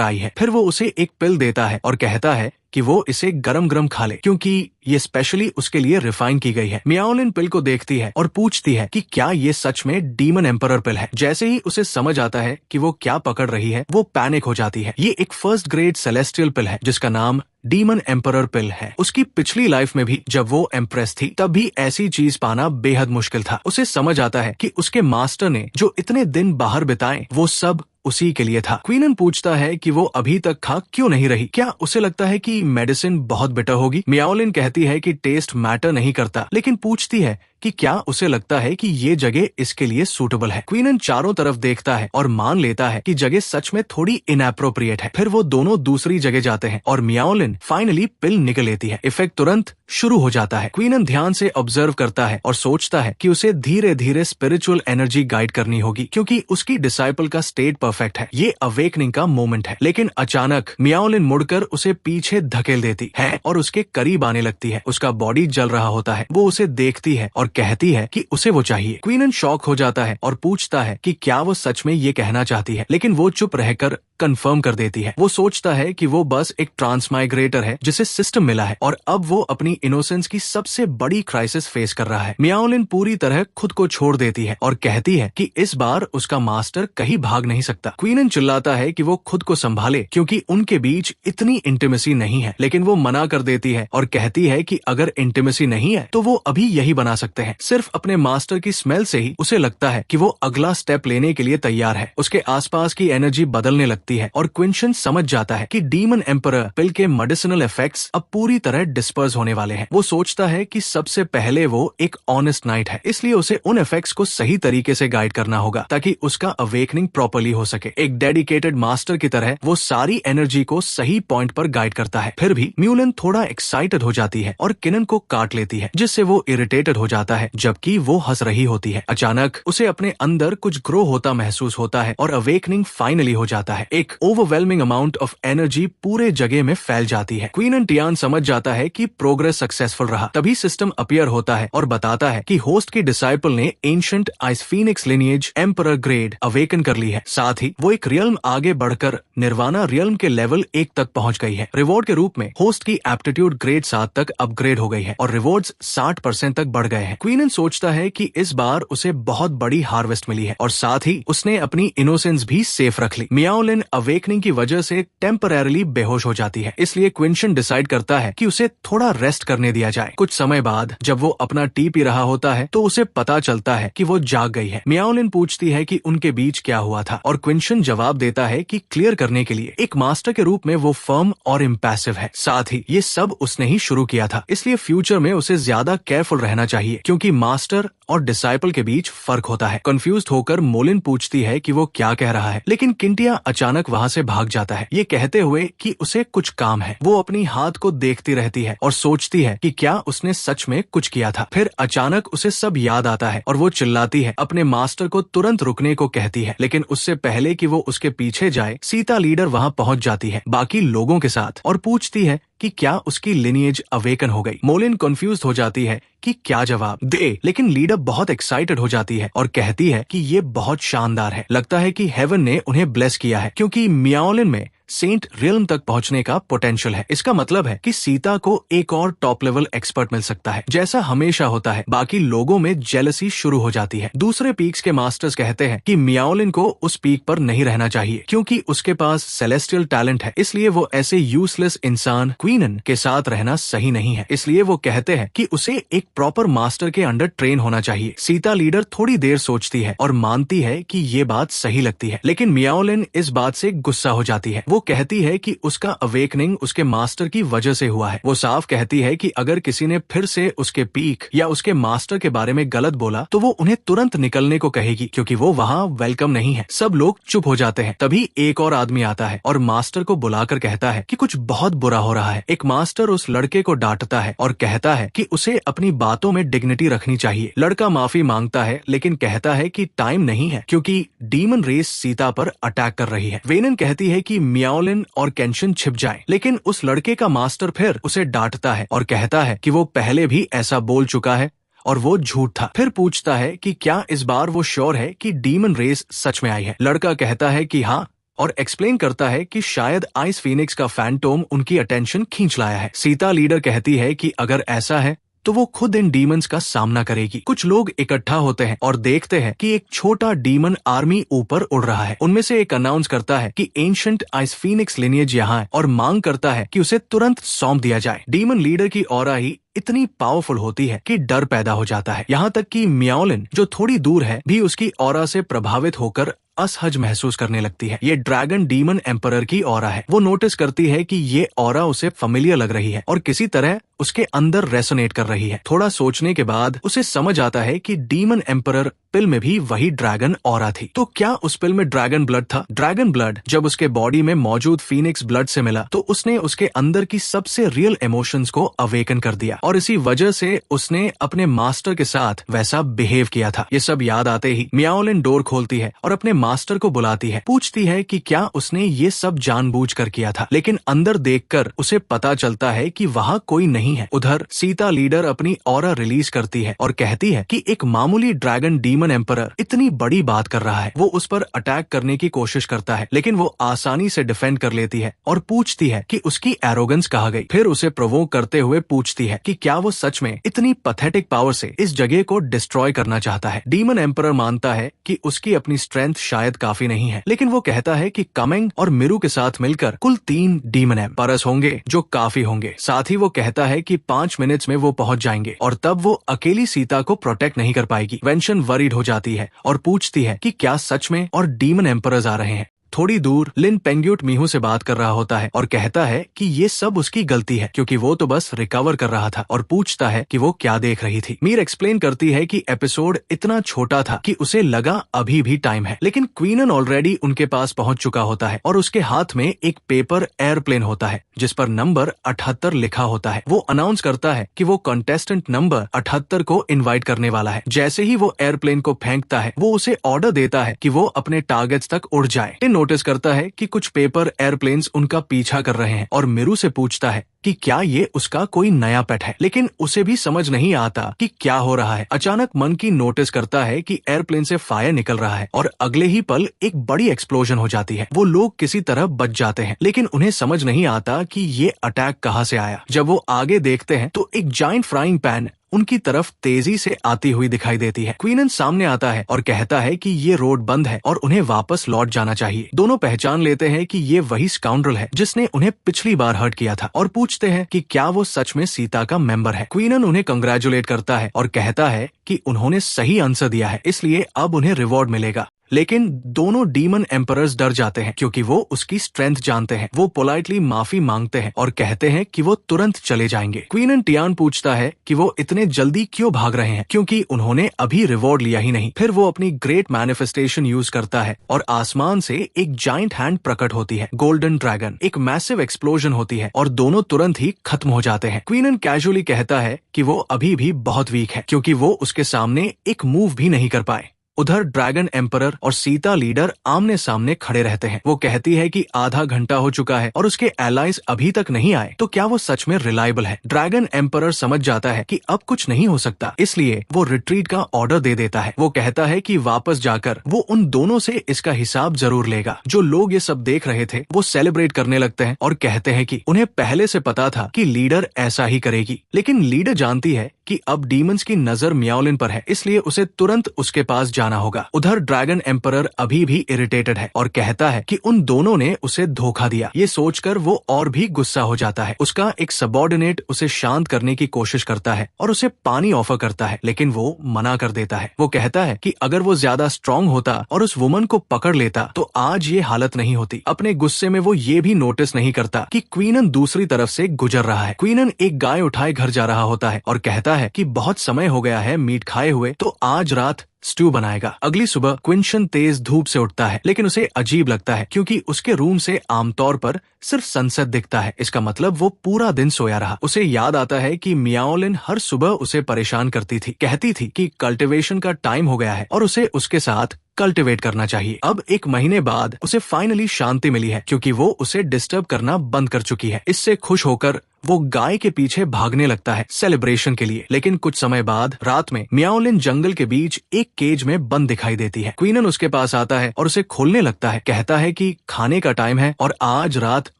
आई है। फिर वो उसे एक पिल देता है और कहता है कि वो इसे गरम गरम खा ले, क्योंकि ये स्पेशली उसके लिए रिफाइन की गई है। मियाओलिन पिल को देखती है और पूछती है कि क्या ये सच में डीमन एम्परर पिल है। जैसे ही उसे समझ आता है कि वो क्या पकड़ रही है, वो पैनिक हो जाती है। ये एक फर्स्ट ग्रेड सेलेस्टियल पिल है जिसका नाम डीमन एम्परर पिल है। उसकी पिछली लाइफ में भी जब वो एम्प्रेस थी तब भी ऐसी चीज पाना बेहद मुश्किल था। उसे समझ आता है कि उसके मास्टर ने जो इतने दिन बाहर बिताए वो सब उसी के लिए था। क्वीनन पूछता है कि वो अभी तक खा क्यों नहीं रही, क्या उसे लगता है कि मेडिसिन बहुत बिटर होगी। मियाओलिन कहती है कि टेस्ट मैटर नहीं करता, लेकिन पूछती है कि क्या उसे लगता है कि ये जगह इसके लिए सूटेबल है। क्वीनन चारों तरफ देखता है और मान लेता है कि जगह सच में थोड़ी इनएप्रोप्रिएट है। फिर वो दोनों दूसरी जगह जाते हैं और मियाओलिन फाइनली पिल निकल लेती है। इफेक्ट तुरंत शुरू हो जाता है। क्वीनन ध्यान से ऑब्जर्व करता है और सोचता है कि उसे धीरे धीरे स्पिरिचुअल एनर्जी गाइड करनी होगी, क्योंकि उसकी डिसाइपल का स्टेट परफेक्ट है। ये अवेकनिंग का मोमेंट है। लेकिन अचानक मियाओलिन मुड़कर उसे पीछे धकेल देती है और उसके करीब आने लगती है। उसका बॉडी जल रहा होता है। वो उसे देखती है और कहती है कि उसे वो चाहिए। क्वीनन शॉक हो जाता है और पूछता है कि क्या वो सच में ये कहना चाहती है, लेकिन वो चुप रहकर कंफर्म कर देती है। वो सोचता है कि वो बस एक ट्रांसमाइग्रेटर है जिसे सिस्टम मिला है और अब वो अपनी इनोसेंस की सबसे बड़ी क्राइसिस फेस कर रहा है। मियाओलिन पूरी तरह खुद को छोड़ देती है और कहती है कि इस बार उसका मास्टर कहीं भाग नहीं सकता। क्वीनन चिल्लाता है कि वो खुद को संभाले, क्योंकि उनके बीच इतनी इंटीमेसी नहीं है, लेकिन वो मना कर देती है और कहती है कि अगर इंटीमेसी नहीं है तो वो अभी यही बना सकते हैं। सिर्फ अपने मास्टर की स्मेल से ही उसे लगता है कि वो अगला स्टेप लेने के लिए तैयार है। उसके आसपास की एनर्जी बदलने लगती है और क्विंशन समझ जाता है कि डीमन एम्परर पिल के मेडिसिनल इफेक्ट्स अब पूरी तरह डिस्पर्स होने वाले हैं। वो सोचता है कि सबसे पहले वो एक ऑनेस्ट नाइट है, इसलिए उसे उन इफेक्ट्स को सही तरीके से गाइड करना होगा ताकि उसका अवेकनिंग प्रॉपर्ली हो सके। एक डेडिकेटेड मास्टर की तरह वो सारी एनर्जी को सही पॉइंट पर गाइड करता है। फिर भी म्यूलन थोड़ा एक्साइटेड हो जाती है और किनन को काट लेती है, जिससे वो इरिटेटेड हो जाता है, जबकि वो हंस रही होती है। अचानक उसे अपने अंदर कुछ ग्रो होता महसूस होता है और अवेकनिंग फाइनली हो जाता है। एक ओवरवेलमिंग अमाउंट ऑफ एनर्जी पूरे जगह में फैल जाती है। क्वीनन टियान समझ जाता है कि प्रोग्रेस सक्सेसफुल रहा। तभी सिस्टम अपीयर होता है और बताता है कि होस्ट की डिसाइपल ने ancient ice Phoenix lineage emperor grade awaken कर ली है। साथ ही वो एक रियल्म आगे बढ़कर निर्वाणा रियल्म के लेवल 1 तक पहुंच गई है। रिवॉर्ड के रूप में होस्ट की एप्टीट्यूड ग्रेड 7 तक अपग्रेड हो गई है और रिवॉर्ड्स 60% तक बढ़ गए हैं। क्वीनन सोचता है कि इस बार उसे बहुत बड़ी हार्वेस्ट मिली है और साथ ही उसने अपनी इनोसेंस भी सेफ रख ली। मियाओलिन अवेकनिंग की वजह से टेम्परेरीली बेहोश हो जाती है, इसलिए क्विंशन डिसाइड करता है कि उसे थोड़ा रेस्ट करने दिया जाए। कुछ समय बाद जब वो अपना टी पी रहा होता है तो उसे पता चलता है कि वो जाग गई है। मियाओलिन पूछती है कि उनके बीच क्या हुआ था और क्विंशन जवाब देता है कि क्लियर करने के लिए एक मास्टर के रूप में वो फर्म और इम्पैसिव है। साथ ही ये सब उसने ही शुरू किया था, इसलिए फ्यूचर में उसे ज्यादा केयरफुल रहना चाहिए, क्योंकि मास्टर और डिसाइपल के बीच फर्क होता है। कंफ्यूज्ड होकर मोलिन पूछती है कि वो क्या कह रहा है, लेकिन किंटिया अचानक वहाँ से भाग जाता है, ये कहते हुए कि उसे कुछ काम है। वो अपनी हाथ को देखती रहती है और सोचती है कि क्या उसने सच में कुछ किया था। फिर अचानक उसे सब याद आता है और वो चिल्लाती है, अपने मास्टर को तुरंत रुकने को कहती है, लेकिन उससे पहले कि वो उसके पीछे जाए, सीता लीडर वहाँ पहुँच जाती है बाकी लोगों के साथ और पूछती है कि क्या उसकी लिनिएज अवेकन हो गई। मोलिन कंफ्यूज हो जाती है कि क्या जवाब दे, लेकिन लीडर बहुत एक्साइटेड हो जाती है और कहती है कि ये बहुत शानदार है। लगता है कि हेवन ने उन्हें ब्लेस किया है क्योंकि मियाओलिन में सेंट रियल्म तक पहुंचने का पोटेंशियल है। इसका मतलब है कि सीता को एक और टॉप लेवल एक्सपर्ट मिल सकता है। जैसा हमेशा होता है, बाकी लोगों में जेलसी शुरू हो जाती है। दूसरे पीक्स के मास्टर्स कहते हैं कि मियाओलिन को उस पीक पर नहीं रहना चाहिए क्योंकि उसके पास सेलेस्टियल टैलेंट है, इसलिए वो ऐसे यूजलेस इंसान क्वीनन के साथ रहना सही नहीं है। इसलिए वो कहते हैं कि उसे एक प्रॉपर मास्टर के अंडर ट्रेन होना चाहिए। सीता लीडर थोड़ी देर सोचती है और मानती है कि ये बात सही लगती है, लेकिन मियाओलिन इस बात से गुस्सा हो जाती है। वो कहती है कि उसका अवेकनिंग उसके मास्टर की वजह से हुआ है। वो साफ कहती है कि अगर किसी ने फिर से उसके पीक या उसके मास्टर के बारे में गलत बोला तो वो उन्हें तुरंत निकलने को कहेगी क्योंकि वो वहाँ वेलकम नहीं है। सब लोग चुप हो जाते हैं। तभी एक और आदमी आता है और मास्टर को बुलाकर कहता है कि कुछ बहुत बुरा हो रहा है। एक मास्टर उस लड़के को डांटता है और कहता है कि उसे अपनी बातों में डिग्निटी रखनी चाहिए। लड़का माफी मांगता है लेकिन कहता है कि टाइम नहीं है क्योंकि डीमन रेस सीता पर अटैक कर रही है। वेनन कहती है कि मियाओलिन और केंशिन छिप जाएं, लेकिन उस लड़के का मास्टर फिर उसे डांटता है और कहता है कि वो पहले भी ऐसा बोल चुका है और वो झूठ था। फिर पूछता है कि क्या इस बार वो श्योर है कि डीमन रेस सच में आई है। लड़का कहता है कि हाँ और एक्सप्लेन करता है कि शायद आइस फीनिक्स का फैंटोम उनकी अटेंशन खींच लाया है। सीता लीडर कहती है कि अगर ऐसा है तो वो खुद इन डीमंस का सामना करेगी। कुछ लोग इकट्ठा होते हैं और देखते हैं कि एक छोटा डीमन आर्मी ऊपर उड़ रहा है। उनमें से एक अनाउंस करता है कि एंशिएंट आइस फीनिक्स लिनिएज यहाँ है और मांग करता है कि उसे तुरंत सौंप दिया जाए। डीमन लीडर की ऑरा ही इतनी पावरफुल होती है कि डर पैदा हो जाता है। यहाँ तक कि मियाओलिन जो थोड़ी दूर है भी उसकी ऑरा से प्रभावित होकर असहज महसूस करने लगती है। ये ड्रैगन डीमन एम्परर की ऑरा है। वो नोटिस करती है कि ये ऑरा उसे फेमिलियर लग रही है और किसी तरह उसके अंदर रेसोनेट कर रही है। थोड़ा सोचने के बाद उसे समझ आता है कि डीमन एम्परर पिल में भी वही ड्रैगन ऑरा थी। तो क्या उस पिल में ड्रैगन ब्लड था? ड्रैगन ब्लड जब उसके बॉडी में मौजूद फीनिक्स ब्लड से मिला तो उसने उसके अंदर की सबसे रियल इमोशंस को अवेकन कर दिया और इसी वजह से उसने अपने मास्टर के साथ वैसा बिहेव किया था। ये सब याद आते ही मियाओलिन डोर खोलती है और अपने मास्टर को बुलाती है। पूछती है कि क्या उसने ये सब जानबूझकर किया था, लेकिन अंदर देखकर उसे पता चलता है कि वहाँ कोई नहीं है। उधर सीता लीडर अपनी ऑरा रिलीज करती है और कहती है कि एक मामूली ड्रैगन डीमन एम्परर इतनी बड़ी बात कर रहा है। वो उस पर अटैक करने की कोशिश करता है लेकिन वो आसानी से डिफेंड कर लेती है और पूछती है कि उसकी एरोगेंस कहाँ गई। फिर उसे प्रोवोक करते हुए पूछती है कि क्या वो सच में इतनी पैथेटिक पावर से इस जगह को डिस्ट्रॉय करना चाहता है। डीमन एम्परर मानता है कि उसकी अपनी स्ट्रेंथ शायद काफी नहीं है, लेकिन वो कहता है कि कमेंग और मिरु के साथ मिलकर कुल 3 डीमन एम्परर्स होंगे जो काफी होंगे। साथ ही वो कहता है कि 5 मिनट्स में वो पहुंच जाएंगे और तब वो अकेली सीता को प्रोटेक्ट नहीं कर पाएगी। वेंशन वरीड हो जाती है और पूछती है कि क्या सच में और डीमन एम्परर्स आ रहे हैं। थोड़ी दूर लिन पेंग्यूट मीहू से बात कर रहा होता है और कहता है कि ये सब उसकी गलती है क्योंकि वो तो बस रिकवर कर रहा था और पूछता है कि वो क्या देख रही थी। मीर एक्सप्लेन करती है कि एपिसोड इतना छोटा था कि उसे लगा अभी भी टाइम है, लेकिन क्वीनन ऑलरेडी उनके पास पहुंच चुका होता है और उसके हाथ में एक पेपर एयरप्लेन होता है जिस पर नंबर 78 लिखा होता है। वो अनाउंस करता है कि वो कंटेस्टेंट नंबर 78 को इन्वाइट करने वाला है। जैसे ही वो एयरप्लेन को फेंकता है वो उसे ऑर्डर देता है कि वो अपने टारगेट्स तक उड़ जाए। नोटिस करता है कि कुछ पेपर एयरप्लेन्स उनका पीछा कर रहे हैं और मिरु से पूछता है कि क्या ये उसका कोई नया पेट है, लेकिन उसे भी समझ नहीं आता कि क्या हो रहा है। अचानक मंकी नोटिस करता है कि एयरप्लेन से फायर निकल रहा है और अगले ही पल एक बड़ी एक्सप्लोजन हो जाती है। वो लोग किसी तरह बच जाते हैं लेकिन उन्हें समझ नहीं आता कि ये अटैक कहाँ से आया। जब वो आगे देखते हैं तो एक जायंट फ्राइंग पैन उनकी तरफ तेजी से आती हुई दिखाई देती है। क्वीनन सामने आता है और कहता है कि ये रोड बंद है और उन्हें वापस लौट जाना चाहिए। दोनों पहचान लेते हैं कि ये वही स्काउंड्रल है जिसने उन्हें पिछली बार हर्ट किया था और पूछते हैं कि क्या वो सच में सीता का मेंबर है। क्वीनन उन्हें कंग्रेचुलेट करता है और कहता है कि उन्होंने सही आंसर दिया है, इसलिए अब उन्हें रिवॉर्ड मिलेगा। लेकिन दोनों डीमन एम्परर्स डर जाते हैं क्योंकि वो उसकी स्ट्रेंथ जानते हैं। वो पोलाइटली माफी मांगते हैं और कहते हैं कि वो तुरंत चले जाएंगे। क्वीन टियान पूछता है कि वो इतने जल्दी क्यों भाग रहे हैं, क्योंकि उन्होंने अभी रिवॉर्ड लिया ही नहीं। फिर वो अपनी ग्रेट मैनिफेस्टेशन यूज करता है और आसमान से एक जाइंट हैंड प्रकट होती है, गोल्डन ड्रैगन। एक मैसिव एक्सप्लोजन होती है और दोनों तुरंत ही खत्म हो जाते हैं। क्वीन कैजुअली कहता है कि वो अभी भी बहुत वीक है क्योंकि वो उसके सामने एक मूव भी नहीं कर पाए। उधर ड्रैगन एम्परर और सीता लीडर आमने सामने खड़े रहते हैं। वो कहती है कि आधा घंटा हो चुका है और उसके एलाइज अभी तक नहीं आए, तो क्या वो सच में रिलायबल है? ड्रैगन एम्परर समझ जाता है कि अब कुछ नहीं हो सकता, इसलिए वो रिट्रीट का ऑर्डर दे देता है। वो कहता है कि वापस जाकर वो उन दोनों से इसका हिसाब जरूर लेगा। जो लोग ये सब देख रहे थे वो सेलिब्रेट करने लगते हैं और कहते हैं कि उन्हें पहले से पता था कि लीडर ऐसा ही करेगी। लेकिन लीडर जानती है कि अब डीमंस की नजर मियाओलिन पर है, इसलिए उसे तुरंत उसके पास जाना होगा। उधर ड्रैगन एम्परर अभी भी इरिटेटेड है और कहता है कि उन दोनों ने उसे धोखा दिया। ये सोचकर वो और भी गुस्सा हो जाता है। उसका एक सबऑर्डिनेट उसे शांत करने की कोशिश करता है और उसे पानी ऑफर करता है, लेकिन वो मना कर देता है। वो कहता है कि अगर वो ज्यादा स्ट्रांग होता और उस वुमन को पकड़ लेता तो आज ये हालत नहीं होती। अपने गुस्से में वो ये भी नोटिस नहीं करता कि क्वीनन दूसरी तरफ से गुजर रहा है। क्वीनन एक गाय उठाए घर जा रहा होता है और कहता है कि बहुत समय हो गया है मीट खाए हुए, तो आज रात स्ट्यू बनाएगा। अगली सुबह क्विंशन तेज धूप से उठता है, लेकिन उसे अजीब लगता है क्योंकि उसके रूम से आमतौर पर सिर्फ सनसेट दिखता है। इसका मतलब वो पूरा दिन सोया रहा। उसे याद आता है कि मियाओलिन हर सुबह उसे परेशान करती थी, कहती थी कि कल्टीवेशन का टाइम हो गया है और उसे उसके साथ कल्टीवेट करना चाहिए। अब 1 महीने बाद उसे फाइनली शांति मिली है क्योंकि वो उसे डिस्टर्ब करना बंद कर चुकी है। इससे खुश होकर वो गाय के पीछे भागने लगता है सेलिब्रेशन के लिए। लेकिन कुछ समय बाद रात में मियाओलिन जंगल के बीच एक केज में बंद दिखाई देती है। क्वीनन उसके पास आता है और उसे खोलने लगता है। कहता है कि खाने का टाइम है और आज रात